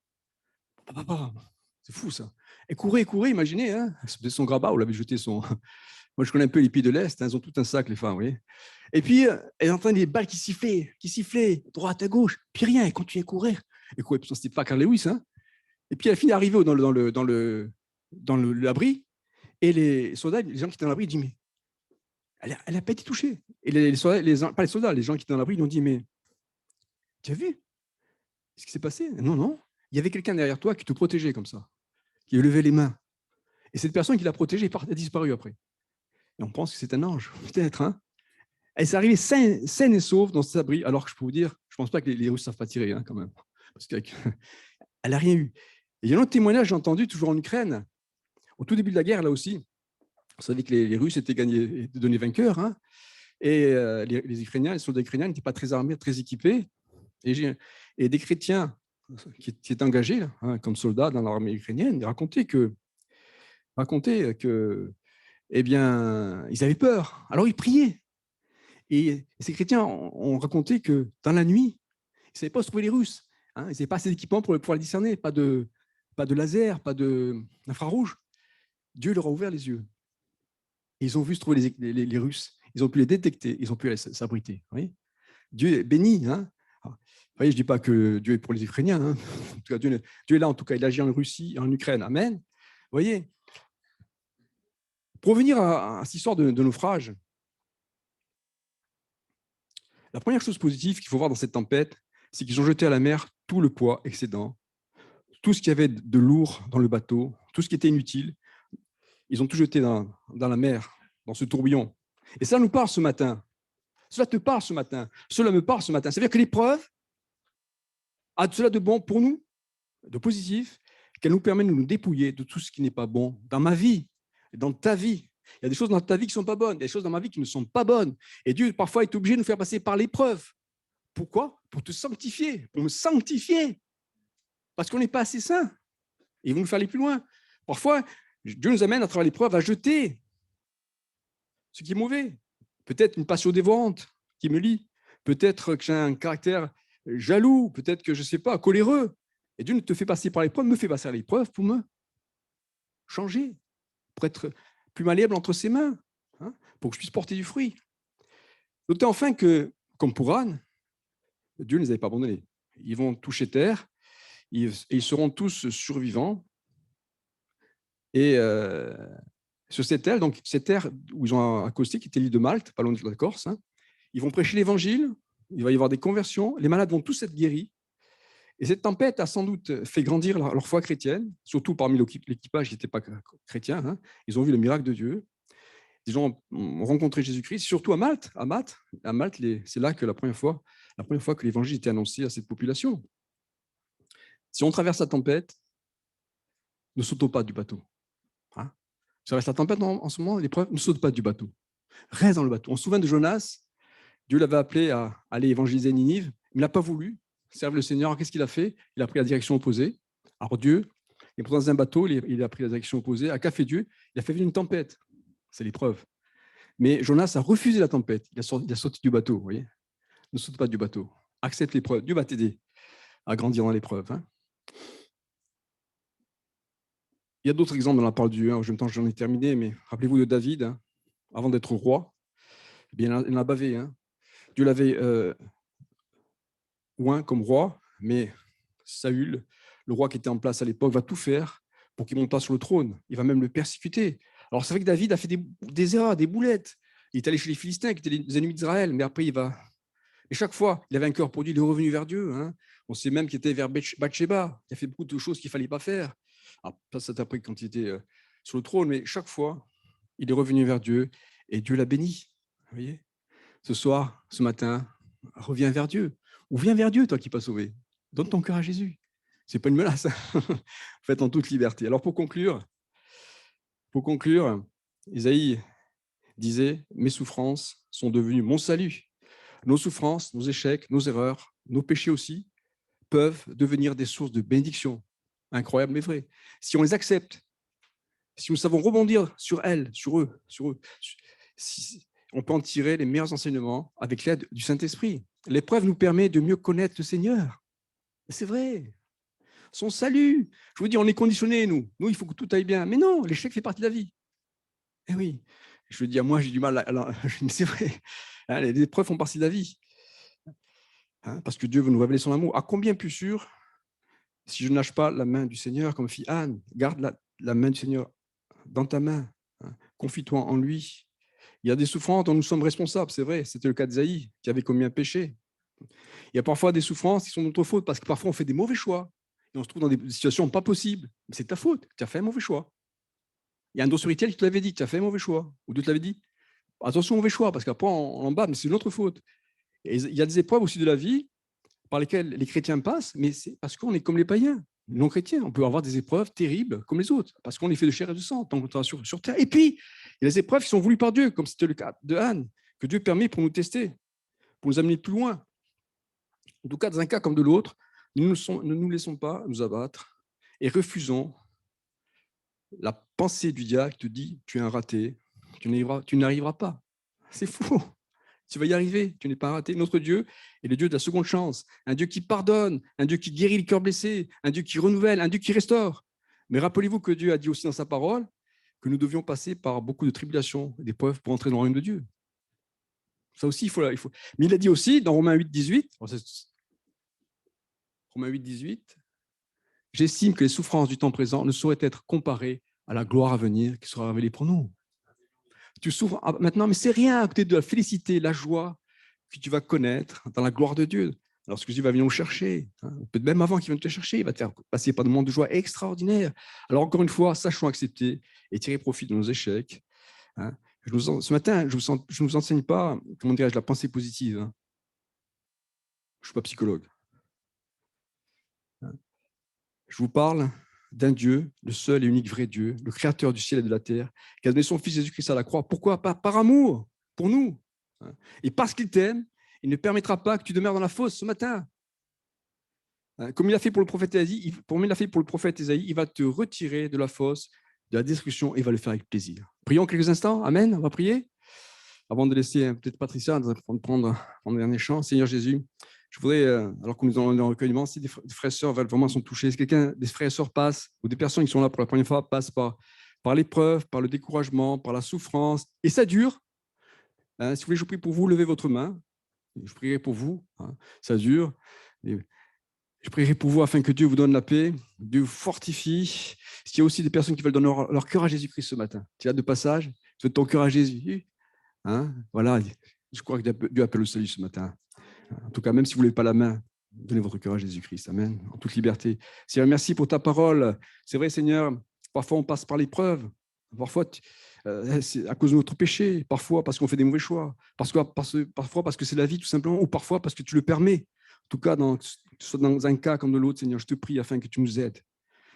c'est fou ça. Elle courait, imaginez, hein, son grabat, on l'avait jeté son. Moi, je connais un peu les pays de l'Est, hein, ils ont tout un sac, les femmes, vous voyez. Et puis, elle entendait des balles qui sifflaient, droite à gauche, puis rien, elle continuait à courir. Et courait, puis c'était pas Carl Lewis, hein. Et puis, elle finit d'arriver dans l'abri, et les soldats, les gens qui étaient dans l'abri, ils disent, mais elle n'a pas été touchée. Et les soldats, pas les soldats, les gens qui étaient dans l'abri, ils ont dit, mais tu as vu ce qui s'est passé? Non. Il y avait quelqu'un derrière toi qui te protégeait comme ça, qui levait les mains. Et cette personne qui l'a protégée a disparu après. Et on pense que c'est un ange, peut-être. Hein, elle s'est arrivée saine et sauve dans cet abri, alors que je peux vous dire, je ne pense pas que les Russes ne savent pas tirer, hein, quand même. Parce qu'elle n'a rien eu. Et il y a un autre témoignage que j'ai entendu, toujours en Ukraine, au tout début de la guerre, là aussi. Vous savez que les Russes étaient donnés vainqueurs. Hein, et les Ukrainiens, les soldats ukrainiens n'étaient pas très armés, très équipés. Et des chrétiens qui étaient engagés hein, comme soldats dans l'armée ukrainienne racontaient que eh bien, ils avaient peur. Alors ils priaient. Et ces chrétiens ont raconté que dans la nuit, ils ne savaient pas où se trouvaient les Russes. Hein, ils n'avaient pas assez d'équipement pour pouvoir les discerner, pas de laser, pas d'infrarouge. Dieu leur a ouvert les yeux. Et ils ont vu se trouver les Russes. Ils ont pu les détecter, ils ont pu s'abriter. Dieu est béni. Hein. Je ne dis pas que Dieu est pour les Ukrainiens. Hein. En tout cas, Dieu est là, en tout cas, il agit en Russie, en Ukraine. Amen. Vous voyez, pour revenir à cette histoire de naufrage, la première chose positive qu'il faut voir dans cette tempête, c'est qu'ils ont jeté à la mer tout le poids excédent, tout ce qu'il y avait de lourd dans le bateau, tout ce qui était inutile. Ils ont tout jeté dans la mer, dans ce tourbillon. Et ça nous parle ce matin. Cela te parle ce matin. Cela me parle ce matin. C'est-à-dire que l'épreuve a de cela de bon pour nous, de positif, qu'elle nous permet de nous dépouiller de tout ce qui n'est pas bon dans ma vie, dans ta vie. Il y a des choses dans ta vie qui ne sont pas bonnes, il y a des choses dans ma vie qui ne sont pas bonnes. Et Dieu, parfois, est obligé de nous faire passer par l'épreuve. Pourquoi? Pour te sanctifier, pour me sanctifier. Parce qu'on n'est pas assez saint. Et il va nous faire aller plus loin. Parfois, Dieu nous amène à travers l'épreuve à jeter ce qui est mauvais. Peut-être une passion dévorante qui me lie. Peut-être que j'ai un caractère jaloux. Peut-être que, je ne sais pas, coléreux. Et Dieu ne te fait passer par l'épreuve, me fait passer par l'épreuve pour me changer, pour être plus malléable entre ses mains, hein, pour que je puisse porter du fruit. Notez enfin que, comme pour Anne, Dieu ne les avait pas abandonnés. Ils vont toucher terre, et ils seront tous survivants. Et sur cette terre, donc cette terre où ils ont accosté, qui était l'île de Malte, pas loin de la Corse, hein, ils vont prêcher l'évangile, il va y avoir des conversions, les malades vont tous être guéris. Et cette tempête a sans doute fait grandir leur foi chrétienne, surtout parmi l'équipage qui n'était pas chrétien. Hein. Ils ont vu le miracle de Dieu. Des gens ont rencontré Jésus-Christ, surtout à Malte. À Malte, c'est là que la première fois que l'évangile était annoncé à cette population. Si on traverse la tempête, ne sautons pas du bateau. Hein. Si on traverse la tempête en ce moment, l'épreuve, ne saute pas du bateau. Reste dans le bateau. On se souvient de Jonas. Dieu l'avait appelé à aller évangéliser Ninive. Il n'a pas voulu. Serve le Seigneur, qu'est-ce qu'il a fait? Il a pris la direction opposée. Alors Dieu, il est dans un bateau, il a pris la direction opposée. Qu'a fait Dieu? Il a fait venir une tempête. C'est l'épreuve. Mais Jonas a refusé la tempête. Il a sauté du bateau, vous voyez. Ne saute pas du bateau. Accepte l'épreuve. Dieu va t'aider à grandir dans l'épreuve. Hein. Il y a d'autres exemples dans la parole de Dieu. En même temps, j'en ai terminé, mais rappelez-vous de David, hein, avant d'être roi. Eh bien, il en a bavé. Hein. Dieu l'avait oint comme roi, mais Saül, le roi qui était en place à l'époque, va tout faire pour qu'il ne monte pas sur le trône. Il va même le persécuter. Alors, c'est vrai que David a fait des erreurs, des boulettes. Il est allé chez les Philistins, qui étaient les ennemis d'Israël, mais après, il va... Et chaque fois, il avait un cœur pour Dieu, il est revenu vers Dieu. Hein. On sait même qu'il était vers Bathsheba. Il a fait beaucoup de choses qu'il ne fallait pas faire. Alors, ça, c'est après quand il était sur le trône, mais chaque fois, il est revenu vers Dieu et Dieu l'a béni. Vous voyez ? Ce soir, ce matin, reviens vers Dieu. Ou viens vers Dieu, toi qui pas sauvé. Donne ton cœur à Jésus. Ce n'est pas une menace. Faites en toute liberté. Alors, pour conclure, Isaïe disait « Mes souffrances sont devenues mon salut ». Nos souffrances, nos échecs, nos erreurs, nos péchés aussi, peuvent devenir des sources de bénédiction. Incroyable mais vrai. Si on les accepte, si nous savons rebondir sur elles, sur eux, si on peut en tirer les meilleurs enseignements avec l'aide du Saint-Esprit. L'épreuve nous permet de mieux connaître le Seigneur. C'est vrai. Son salut. Je vous dis, on est conditionnés, nous. Nous, il faut que tout aille bien. Mais non, l'échec fait partie de la vie. Eh oui. Je veux dire, moi, j'ai du mal. Mais c'est vrai. Hein, les épreuves font partie de la vie. Hein, parce que Dieu veut nous révéler son amour. À combien plus sûr, si je ne lâche pas la main du Seigneur, comme fit Anne, garde la main du Seigneur dans ta main. Hein, confie-toi en lui. Il y a des souffrances dont nous sommes responsables, c'est vrai. C'était le cas d'Isaïe, qui avait commis un péché. Il y a parfois des souffrances qui sont notre faute, parce que parfois on fait des mauvais choix. Et on se trouve dans des situations pas possibles. Mais c'est ta faute, tu as fait un mauvais choix. Il y a un dos spirituel qui te l'avait dit, tu as fait un mauvais choix. Ou Dieu te l'avait dit, attention au mauvais choix, parce qu'après on en bat, mais c'est notre faute. Et il y a des épreuves aussi de la vie par lesquelles les chrétiens passent, mais c'est parce qu'on est comme les païens, les non-chrétiens. On peut avoir des épreuves terribles comme les autres, parce qu'on est fait de chair et de sang, tant qu'on est sur terre. Et puis, il y a des épreuves qui sont voulues par Dieu, comme c'était le cas de Anne, que Dieu permet pour nous tester, pour nous amener plus loin. En tout cas, dans un cas comme de l'autre, ne nous laissons pas nous abattre et refusons la pensée du diable qui te dit « tu es un raté, tu n'arriveras pas ». C'est faux. Tu vas y arriver, tu n'es pas un raté. Notre Dieu est le Dieu de la seconde chance, un Dieu qui pardonne, un Dieu qui guérit les cœurs blessés, un Dieu qui renouvelle, un Dieu qui restaure. Mais rappelez-vous que Dieu a dit aussi dans sa parole que nous devions passer par beaucoup de tribulations et d'épreuves pour entrer dans le royaume de Dieu. Ça aussi, il faut. Mais il a dit aussi dans Romains 8, 18, j'estime que les souffrances du temps présent ne sauraient être comparées à la gloire à venir qui sera révélée pour nous. Tu souffres maintenant, mais c'est rien à côté de la félicité, la joie que tu vas connaître dans la gloire de Dieu. Lorsque Dieu va venir nous chercher, hein, peut-être même avant qu'il vienne te chercher, il va te faire passer par des moments de joie extraordinaires. Alors encore une fois, sachons accepter et tirer profit de nos échecs. Hein. Ce matin, je ne vous enseigne pas, comment dirais-je, la pensée positive. Hein. Je ne suis pas psychologue. Hein. Je vous parle d'un Dieu, le seul et unique vrai Dieu, le créateur du ciel et de la terre, qui a donné son Fils Jésus-Christ à la croix. Pourquoi ? Par amour, pour nous. Et parce qu'il t'aime, il ne permettra pas que tu demeures dans la fosse ce matin. Comme il a fait pour le prophète Ésaïe, il va te retirer de la fosse, de la destruction, et il va le faire avec plaisir. Prions quelques instants. Amen. On va prier. Avant de laisser peut-être Patricia prendre un dernier chant. Seigneur Jésus, je voudrais, alors que nous allons dans le recueillement, si des frères et sœurs veulent vraiment sont touchés, si quelqu'un, des frères et sœurs passent, ou des personnes qui sont là pour la première fois, passent par l'épreuve, par le découragement, par la souffrance, et ça dure. Si vous voulez, je prie pour vous, levez votre main. Je prierai pour vous, hein, ça dure. Et je prierai pour vous afin que Dieu vous donne la paix, Dieu vous fortifie. S'il y a aussi des personnes qui veulent donner leur cœur à Jésus-Christ ce matin, tu as de passage, tu veux ton cœur à Jésus. Hein, voilà, je crois que Dieu appelle au salut ce matin. En tout cas, même si vous ne levez pas la main, donnez votre cœur à Jésus-Christ. Amen. En toute liberté. Seigneur, merci pour ta parole. C'est vrai, Seigneur, parfois on passe par l'épreuve. Parfois, c'est à cause de notre péché. Parfois, parce qu'on fait des mauvais choix. Parfois, parce que c'est la vie, tout simplement. Ou parfois, parce que tu le permets. En tout cas, que ce soit dans un cas comme de l'autre, Seigneur, je te prie afin que tu nous aides.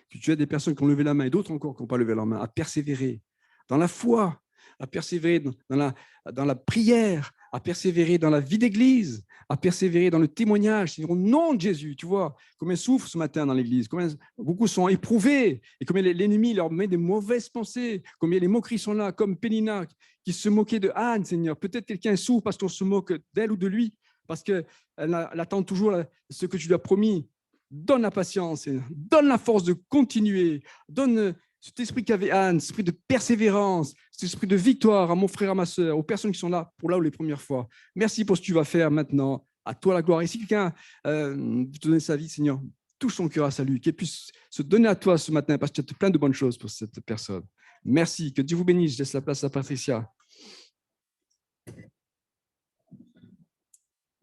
Que tu aides des personnes qui ont levé la main et d'autres encore qui n'ont pas levé leur main à persévérer dans la foi, à persévérer dans la prière, à persévérer dans la vie d'église, à persévérer dans le témoignage, Seigneur, au nom de Jésus. Tu vois, combien souffrent ce matin dans l'église, combien beaucoup sont éprouvés, et combien l'ennemi leur met des mauvaises pensées, combien les moqueries sont là, comme Pénina qui se moquait de Anne, Seigneur. Peut-être quelqu'un souffre parce qu'on se moque d'elle ou de lui, parce qu'elle attend toujours ce que tu lui as promis. Donne la patience, Seigneur. Donne la force de continuer, donne cet esprit qu'avait Anne, cet esprit de persévérance, cet esprit de victoire à mon frère, à ma soeur, aux personnes qui sont là pour les premières fois. Merci pour ce que tu vas faire maintenant. À toi la gloire. Et si quelqu'un veut te donner sa vie, Seigneur, touche son cœur à salut, qu'il puisse se donner à toi ce matin, parce que tu as plein de bonnes choses pour cette personne. Merci, que Dieu vous bénisse. Je laisse la place à Patricia.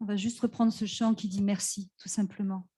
On va juste reprendre ce chant qui dit merci, tout simplement.